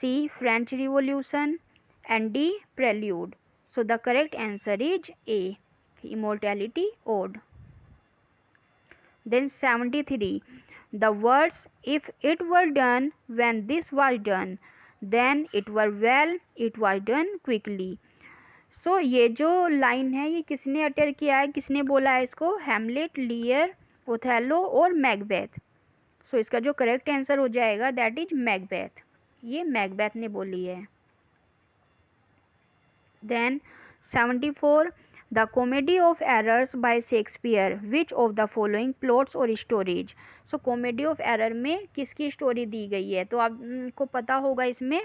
C French revolution and D prelude. So the correct answer is A immortality ode. Then 73, the words if it were done when this was done then it were well it was done quickly। सो ये जो line है ये किसने अटर किया है, किसने बोला है इसको? हैमलेट, लियर, ओथेलो और मैकबेथ। सो इसका जो करेक्ट आंसर हो जाएगा दैट इज मैकबेथ। ये मैकबेथ ने बोली है। Then 74, the comedy of errors by Shakespeare which of the following plots और स्टोरीज। सो कॉमेडी ऑफ एरर में किसकी स्टोरी दी गई है? तो आपको पता होगा इसमें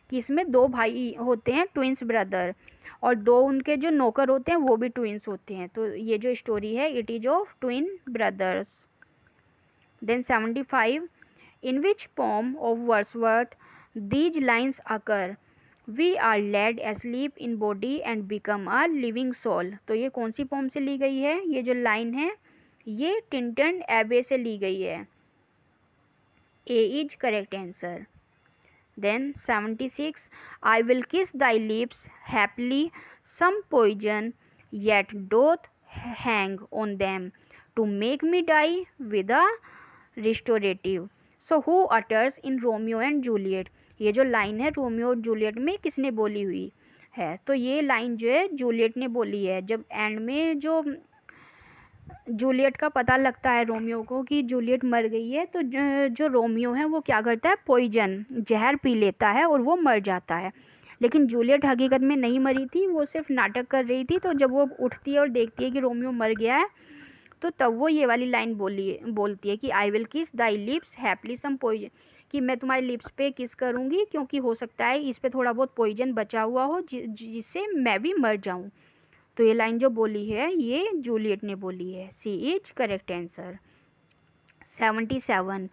कि इसमें दो भाई होते हैं, ट्विंस ब्रदर, और दो उनके जो नौकर होते हैं वो भी ट्विंस होते हैं। तो ये जो स्टोरी है it is of twin brothers. Then 75, in which poem of Wordsworth these lines occur, we are laid asleep in body and become a living soul. तो ये कौन सी पोम से ली गई है? ये जो लाइन है ये टिंटन एबे से ली गई है। A is correct answer. Then 76, I will kiss thy lips happily, some poison yet doth hang on them, to make me die with a restorative। So who utters in Romeo and Juliet? ये जो line है Romeo और Juliet में किसने बोली हुई है? तो ये लाइन जो है जूलियट ने बोली है। जब एंड में जो जूलियट का पता लगता है रोमियो को कि जूलियट मर गई है, तो जो रोमियो है वो क्या करता है? पॉइजन, जहर पी लेता है और वो मर जाता है। लेकिन जूलियट हकीकत में नहीं मरी थी, वो सिर्फ नाटक कर रही थी। तो जब वो उठती है और देखती है कि रोमियो मर गया है तो तब वो ये वाली लाइन बोलती है कि आई विल किस दाई लिप्स हैप्पीली सम पॉइजन, कि मैं तुम्हारे लिप्स पे किस करूँगी क्योंकि हो सकता है इस पे थोड़ा बहुत पॉइजन बचा हुआ हो जिससे मैं भी मर जाऊँ। तो ये लाइन जो बोली है ये जूलियट ने बोली है। C is correct answer. 77,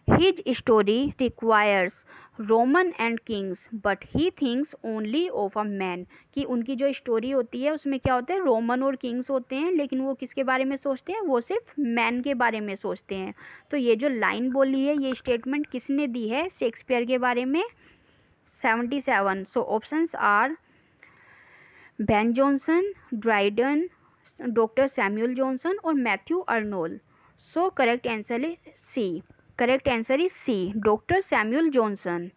his story requires Roman and kings but he thinks only of a man, कि उनकी जो स्टोरी होती है उसमें क्या होता है? रोमन और किंग्स होते हैं, लेकिन वो किसके बारे में सोचते हैं? वो सिर्फ मैन के बारे में सोचते हैं। तो ये जो लाइन बोली है ये स्टेटमेंट किसने दी है शेक्सपियर के बारे में? 77। सो options are Ben Johnson, Dryden, doctor Samuel Johnson और Matthew Arnold. So correct answer is C. Correct answer is C, doctor Samuel Johnson.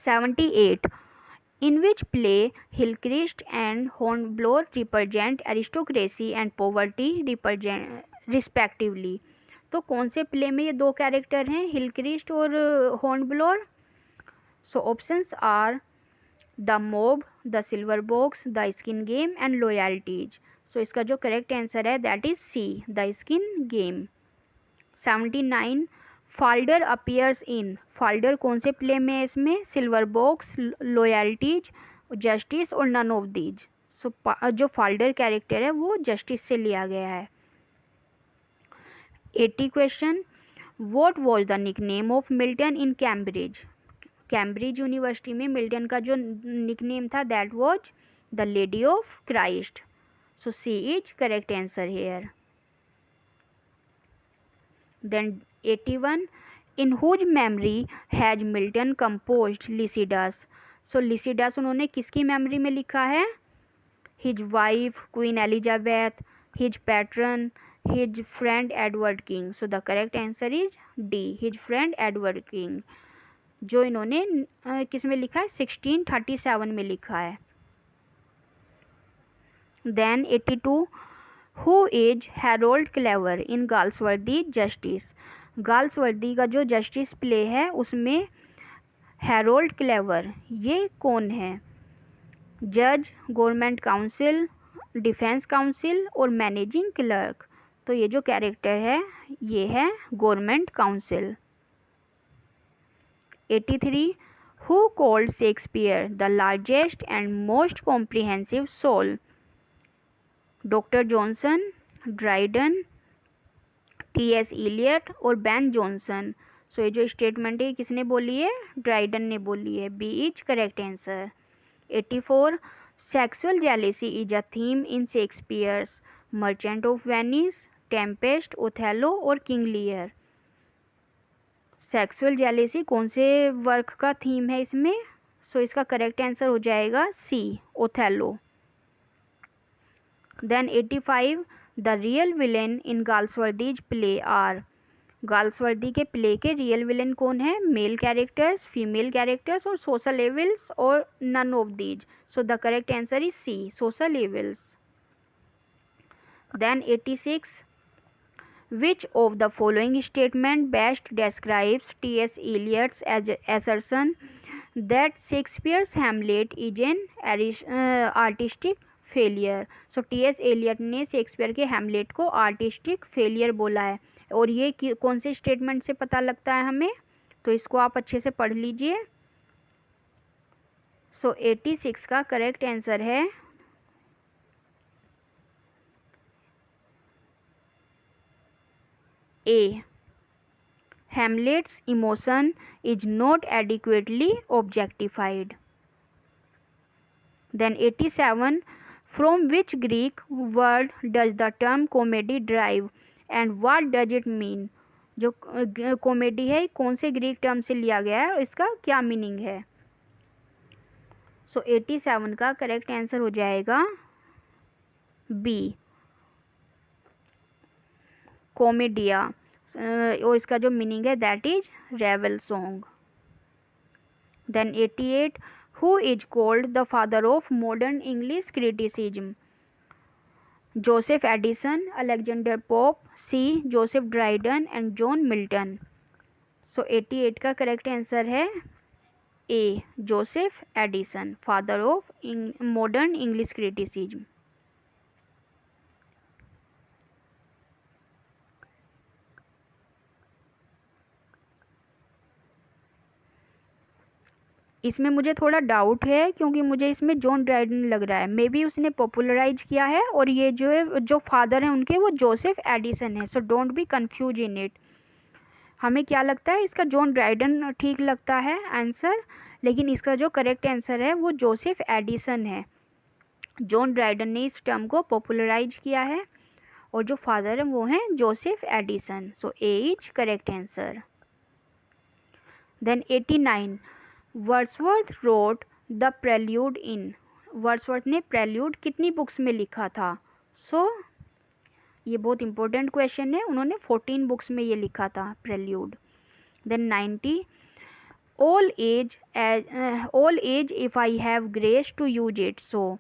78, in which play Hillcrist and Hornblower represent aristocracy and poverty respectively। तो कौन से play में ये दो character हैं, Hillcrist और Hornblower? So options are the mob, the silver box, the skin game and loyalties. So इसका जो करेक्ट आंसर है that is C, the skin game. 79, Falder appears in, Falder कौन से प्ले में है इसमें? सिल्वर बॉक्स, लॉयल्टीज, जस्टिस और none of these. So जो फाल्डर कैरेक्टर है वो जस्टिस से लिया गया है। 80 question, what was the nickname of Milton in Cambridge? Cambridge University में मिल्टन का जो निकनेम था that was the lady of Christ. So C is correct answer here. Then 81, in whose memory has Milton composed Lycidas? So Lycidas उन्होंने किसकी memory में लिखा है? His wife Queen Elizabeth, his patron, his friend Edward King। So the correct answer is D, his friend Edward King, जो इन्होंने किस में लिखा है? 1637 में लिखा है। Then 82, who is Harold Clever in Galsworthy Justice? Girls वर्दी का जो जस्टिस प्ले है उसमें हैरोल्ड क्लेवर ये कौन है? जज, गवर्नमेंट काउंसिल, डिफेंस काउंसिल और मैनेजिंग क्लर्क। तो ये जो कैरेक्टर है ये है government counsel. 83 who called Shakespeare the largest and most comprehensive soul? Doctor Johnson, Dryden, T S. Eliot और बेन जॉनसन। सो ये जो स्टेटमेंट है किसने बोली है? ड्राइडन ने बोली है। B is correct answer. 84 sexual jealousy is a theme in Shakespeare's Merchant of Venice, Tempest, Othello और किंग लियर। सेक्सुअल जेलेसी कौन से वर्क का थीम है इसमें? सो इसका करेक्ट आंसर हो जाएगा C, Othello. Then 85 the real villain in Galsworthy's play are. Galsworthy के प्ले के रियल विलेन कौन है? मेल कैरेक्टर्स, फीमेल कैरेक्टर्स और सोशल एविल्स और none of these. So the correct answer is C, social evils. Then 86 which of the following statement best describes T.S. Eliot's assertion that Shakespeare's Hamlet is an artistic failure? So T S. Eliot ने Shakespeare के Hamlet को artistic failure बोला है और ये कौन से statement से पता लगता है हमें? तो इसको आप अच्छे से पढ़ लीजिए। सो 86 का करेक्ट आंसर है A. Hamlet's emotion is not adequately objectified. Then 87 from which Greek word does the term comedy derive and what does it mean? जो कॉमेडी है कौन से ग्रीक टर्म से लिया गया है और इसका क्या मीनिंग है? सो 87 का करेक्ट आंसर हो जाएगा बी, कॉमेडिया, और इसका जो मीनिंग है that is revel song. Then 88 who is called the father of modern English criticism? Joseph Addison, Alexander Pope, C Joseph Dryden and John Milton. So 88 का करेक्ट आंसर है A, Joseph Addison, father of modern English criticism. इसमें मुझे थोड़ा doubt है क्योंकि मुझे इसमें John Dryden लग रहा है, मे बी उसने पॉपुलराइज किया है और ये जो है जो फादर हैं उनके वो जोसेफ एडिसन है। So don't be confuse in it. हमें क्या लगता है इसका जॉन ड्राइडन ठीक लगता है आंसर, लेकिन इसका जो करेक्ट आंसर है वो जोसेफ एडिसन है। जॉन ड्राइडन ने इस टर्म को पॉपुलराइज किया है और जो फादर है वो हैं Joseph Addison. So A is correct answer. Then 89 Wordsworth wrote the prelude in. Wordsworth ने प्रेल्यूड कितनी बुक्स में लिखा था? सो ये बहुत इंपॉर्टेंट क्वेश्चन है। उन्होंने 14 बुक्स में ये लिखा था prelude. Then 90 all age if I have grace to use it, so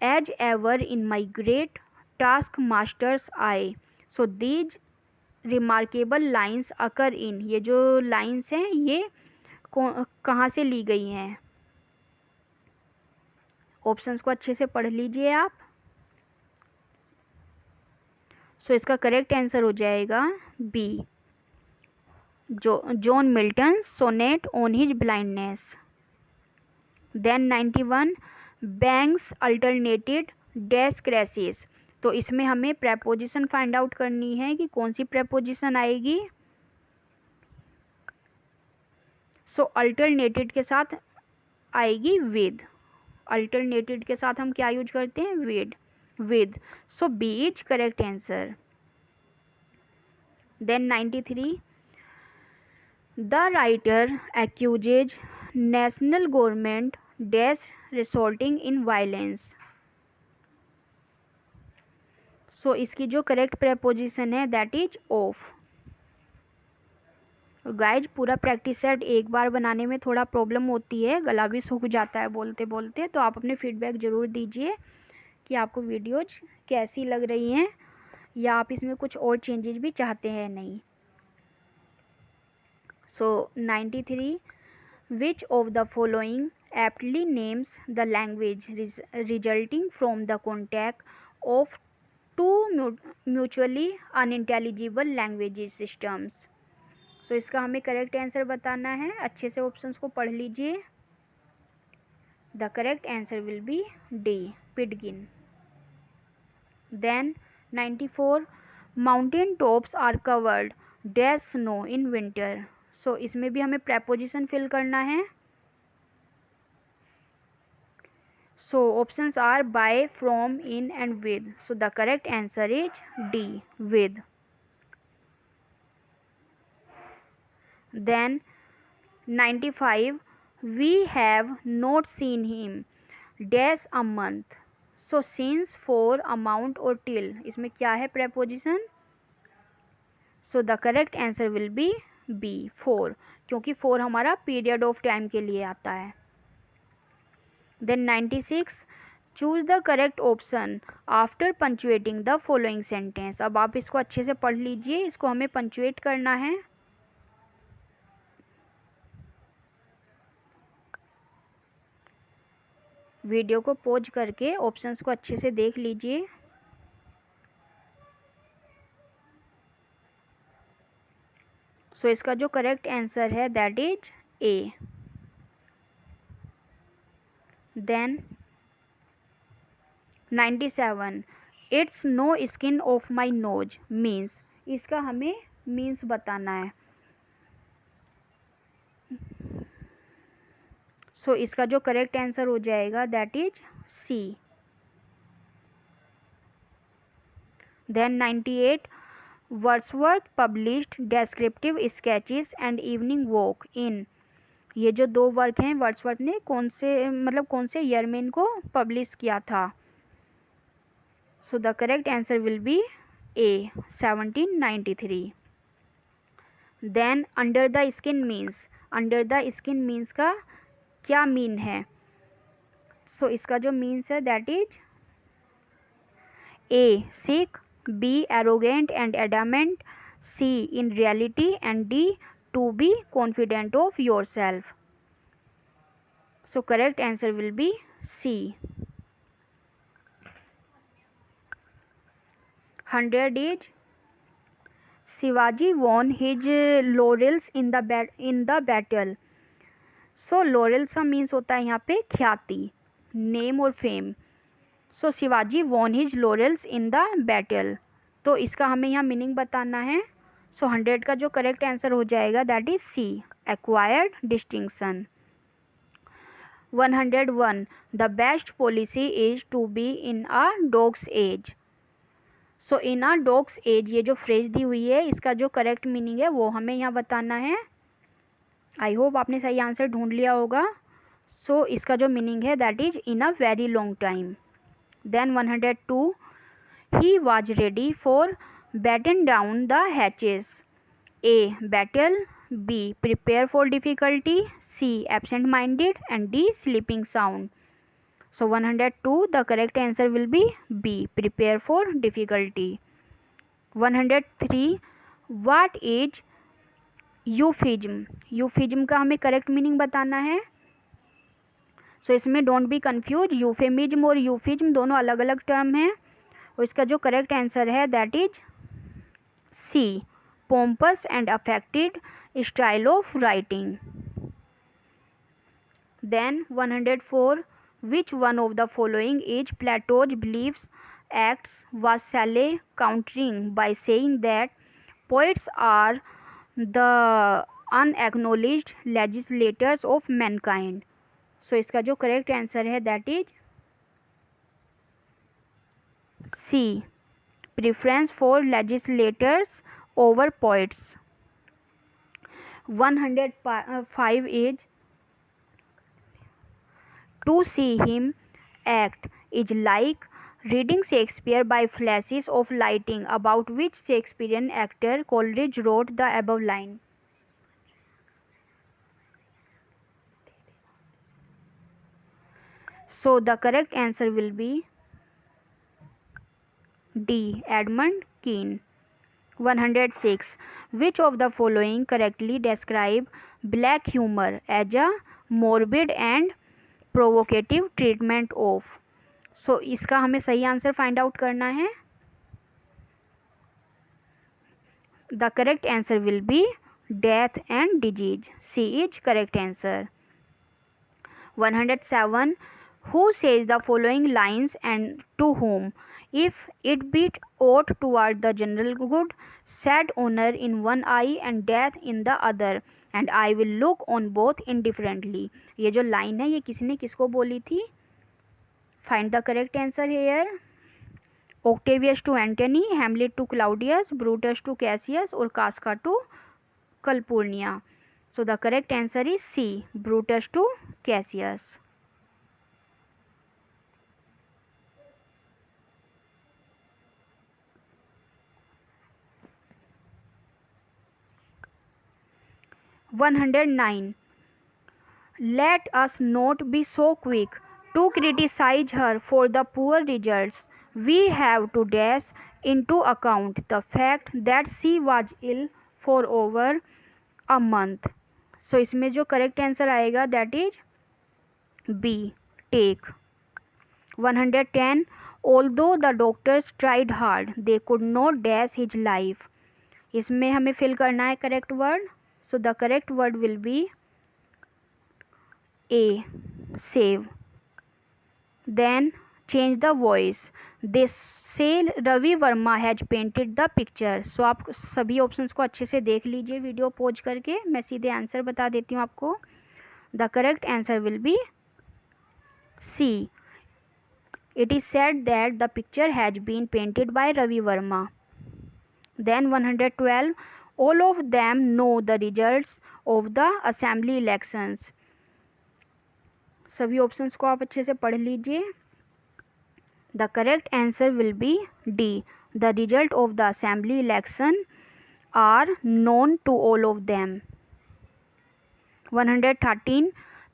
as ever in my great task master's eye। so these remarkable lines occur in, ये जो लाइन्स हैं ये कहाँ से ली गई हैं? ऑप्शंस को अच्छे से पढ़ लीजिए आप। सो इसका करेक्ट आंसर हो जाएगा B, John Milton sonnet on his blindness. Then 91 banks alternated dash crashes. तो इसमें हमें प्रेपोजिशन फाइंड आउट करनी है कि कौन सी प्रेपोजिशन आएगी। सो अल्टरनेटेड के साथ आएगी विद। अल्टरनेटेड के साथ हम क्या यूज करते हैं? With. So B is correct answer. Then 93 the writer accuses national government dash resulting in violence. So इसकी जो करेक्ट प्रेपोजिशन है दैट इज ऑफ। गाइज पूरा प्रैक्टिस सेट एक बार बनाने में थोड़ा प्रॉब्लम होती है, गला भी सूख जाता है बोलते बोलते, तो आप अपने फीडबैक ज़रूर दीजिए कि आपको वीडियोज कैसी लग रही हैं या आप इसमें कुछ और चेंजेस भी चाहते हैं नहीं। So 93, which of the following aptly names the language resulting from the contact of two mutually unintelligible language systems? So इसका हमें करेक्ट आंसर बताना है, अच्छे से ऑप्शंस को पढ़ लीजिए. The correct answer will be D, Pidgin. Then 94, mountain tops are covered dash snow in winter. So इसमें भी हमें preposition fill करना है. So options are by, from, in and with. So the correct answer is D, with. Then 95, we have not seen him dash a month. So since, for, amount और till, इसमें क्या है preposition? So the correct answer will be B, for, क्योंकि for हमारा period of time के लिए आता है. Then 96, choose the correct option after punctuating the following sentence. अब आप इसको अच्छे से पढ़ लीजिए, इसको हमें punctuate करना है. वीडियो को पॉज करके ऑप्शंस को अच्छे से देख लीजिए. सो इसका जो करेक्ट आंसर है that is A. Then 97, it's no skin off my nose means, इसका हमें मीन्स बताना है. सो इसका जो करेक्ट आंसर हो जाएगा that is C. Then 98, Wordsworth published descriptive sketches and evening walk in. ये जो दो वर्क हैं वर्ड्सवर्थ ने कौन से ईयर में इनको पब्लिश किया था? So the correct answer will be A, 1793. Then under the skin means, under the skin means का क्या मीन है? सो इसका जो मीन्स है that is A, sick, B, arrogant and adamant, C, in reality and D, to be confident of yourself. So correct answer will be C. 100 is Shivaji won his laurels in the battle. So laurels का means होता है यहाँ पे ख्याति, name और fame. So Shivaji won his laurels in the battle, तो इसका हमें यहाँ मीनिंग बताना है. सो 100 का जो करेक्ट आंसर हो जाएगा that is C, acquired distinction. 101, the best policy is to be in a dog's age. So in a dog's age, ये जो फ्रेज दी हुई है इसका जो करेक्ट मीनिंग है वो हमें यहाँ बताना है. आई होप आपने सही आंसर ढूंढ लिया होगा. सो इसका जो मीनिंग है that is in a very long time. Then 102, he was ready for batten down the hatches. A, battle, B, prepare for difficulty, C, absent minded and D, sleeping sound. So 102, the correct answer will be B, prepare for difficulty. 103, what is euphemism? euphemism का हमें correct meaning बताना है. सो इसमें don't be confuse, euphemism और यूफिज्म दोनों अलग अलग term हैं. और इसका जो करेक्ट आंसर है that is C, pompous and affected style of writing. Then 104, which one of the following is Plato's beliefs acts was Shelley countering by saying that poets are the unacknowledged legislators of mankind. So इसका जो correct answer है that is C, preference for legislators over poets. 105 is to see him act is like reading Shakespeare by flashes of lightning, about which Shakespearean actor Coleridge wrote the above line. So the correct answer will be D, Edmund Kean. 106, Which of the following correctly describe black humor as a morbid and provocative treatment of? So इसका हमें सही answer find out करना है. The correct answer will be death and disease. C is correct answer. 107. Who says the following lines and to whom? If it be ought toward the general good, set honor in one eye and death in the other, and I will look on both indifferently. ये जो line है ये किसने किसको बोली थी? Find the correct answer here. Octavius to Antony, Hamlet to Claudius, Brutus to Cassius, or Casca to Calpurnia. So the correct answer is C, Brutus to Cassius. 109. Let us not be so quick to criticize her for the poor results. We have to dash into account the fact that she was ill for over a month. So इसमें जो correct answer आएगा that is B, take. 110. Although the doctors tried hard, they could not dash his life. इसमें हमें fill करना है correct word. So the correct word will be A, save. Then change the voice. They say Ravi Verma has painted the picture. So आप सभी options को अच्छे से देख लीजिए वीडियो पॉज करके. मैं सीधे आंसर बता देती हूँ आपको. The correct answer will be C. It is said that the picture has been painted by Ravi Verma. Then 112. All of them know the results of the assembly elections. सभी options को आप अच्छे से पढ़ लीजिए. The correct answer will be D. The result of the assembly election are known to all of them. 113.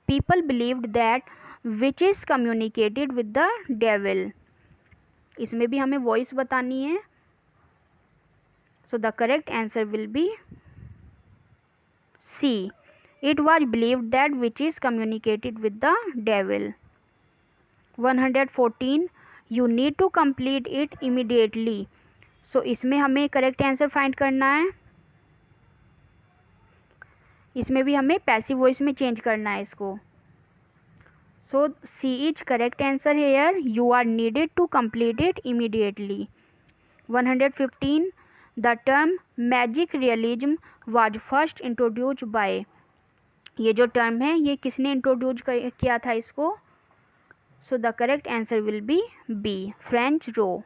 People believed that witches communicated with the devil. इसमें भी हमें वॉइस बतानी है. So the correct answer will be C. It was believed that witches communicated with the devil. 114. You need to complete it immediately. So इसमें हमें correct answer find करना है. इसमें भी हमें पैसिव वॉइस में चेंज करना है इसको. So C is correct answer here. You are needed to complete it immediately. 115. The term magic realism was first introduced by. ये जो टर्म है ये किसने इंट्रोड्यूस किया था इसको? So the correct answer will be B, French Roe.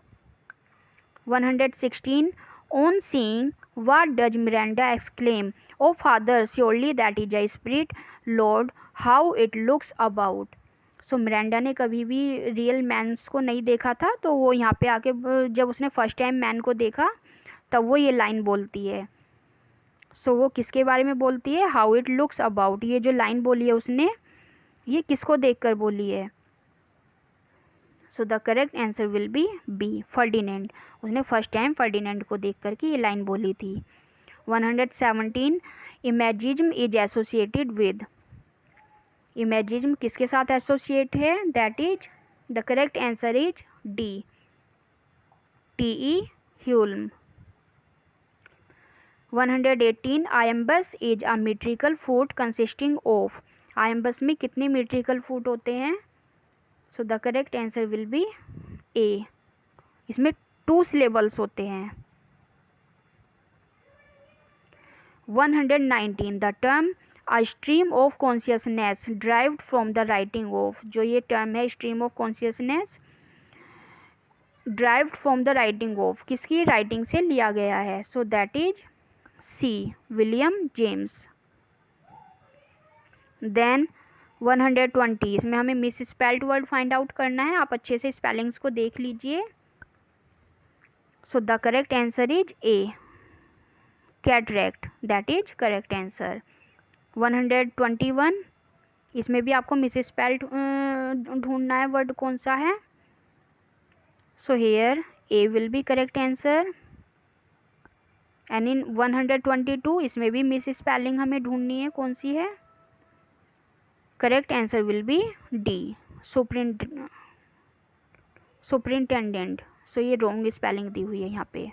116. On seeing, what does Miranda exclaim? Oh father, surely that is a spirit. Lord, how it looks about. So Miranda ने कभी भी real mains को नहीं देखा था, तो वो यहाँ पे आके जब उसने फर्स्ट टाइम मैन को देखा तब वो ये लाइन बोलती है. सो वो किसके बारे में बोलती है? How it looks about. ये जो लाइन बोली है उसने, ये किसको देखकर बोली है? So the correct answer will be B, Ferdinand. उसने फर्स्ट टाइम फर्डिनेंड को देख करके ये लाइन बोली थी. 117. Imagism is associated with. Imagism किसके साथ एसोसिएट है? That is the correct answer is D, T E. Hulme. 118. Iambus is a metrical foot consisting of. Iambus में कितने मीट्रिकल फूड होते हैं? So the correct answer will be A. इसमें 2 syllables होते हैं. 119. The term a stream of consciousness derived from the writing of. जो ये term है stream of consciousness, derived from the writing of, किसकी राइटिंग से लिया गया है? So that is C, William James. Then 120. इसमें हमें misspelled word find out करना है. आप अच्छे से स्पेलिंग्स को देख लीजिए. So the correct answer is A, cataract. That is correct answer. 121. इसमें भी आपको मिस स्पेल्ड ढूंढना है वर्ड कौन सा है. So here A will be correct answer. And in 122 इसमें भी मिस स्पेलिंग हमें ढूंढनी है, कौन सी है? Correct answer will be D, superintendent. So ये रॉन्ग स्पेलिंग दी हुई है यहाँ पे।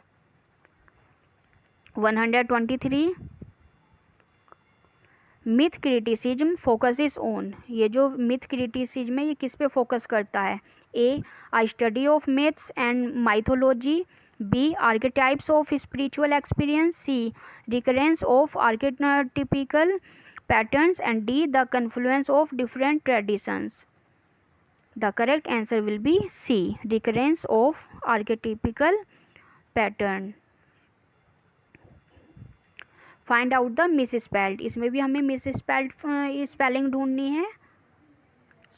123 मिथ क्रिटिसिज्म फोकसेस ऑन, ये जो मिथ क्रिटिसिज्म है ये किस पे फोकस करता है? A study of myths and mythology, B archetypes of spiritual experience, C recurrence of archetypal patterns and D the confluence of different traditions. The correct answer will be C, recurrence of archetypal pattern. Find out the miss spelled, इसमें भी हमें miss spelled spelling ढूंढनी है।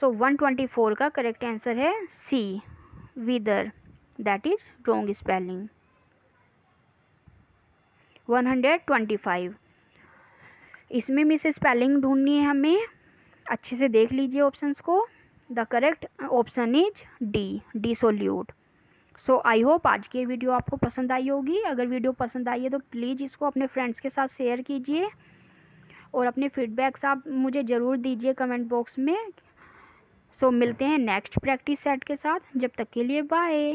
सो 124 का correct answer है सी, विदर, that is wrong spelling. 125 इसमें miss spelling ढूंढनी है हमें, अच्छे से देख लीजिए ऑप्शंस को। The correct option is D, dissolute. So I hope आज की वीडियो आपको पसंद आई होगी। अगर वीडियो पसंद आई है तो प्लीज़ इसको अपने फ्रेंड्स के साथ शेयर कीजिए और अपने फीडबैक्स आप मुझे ज़रूर दीजिए कमेंट बॉक्स में। सो मिलते हैं नेक्स्ट प्रैक्टिस सेट के साथ, जब तक के लिए बाय।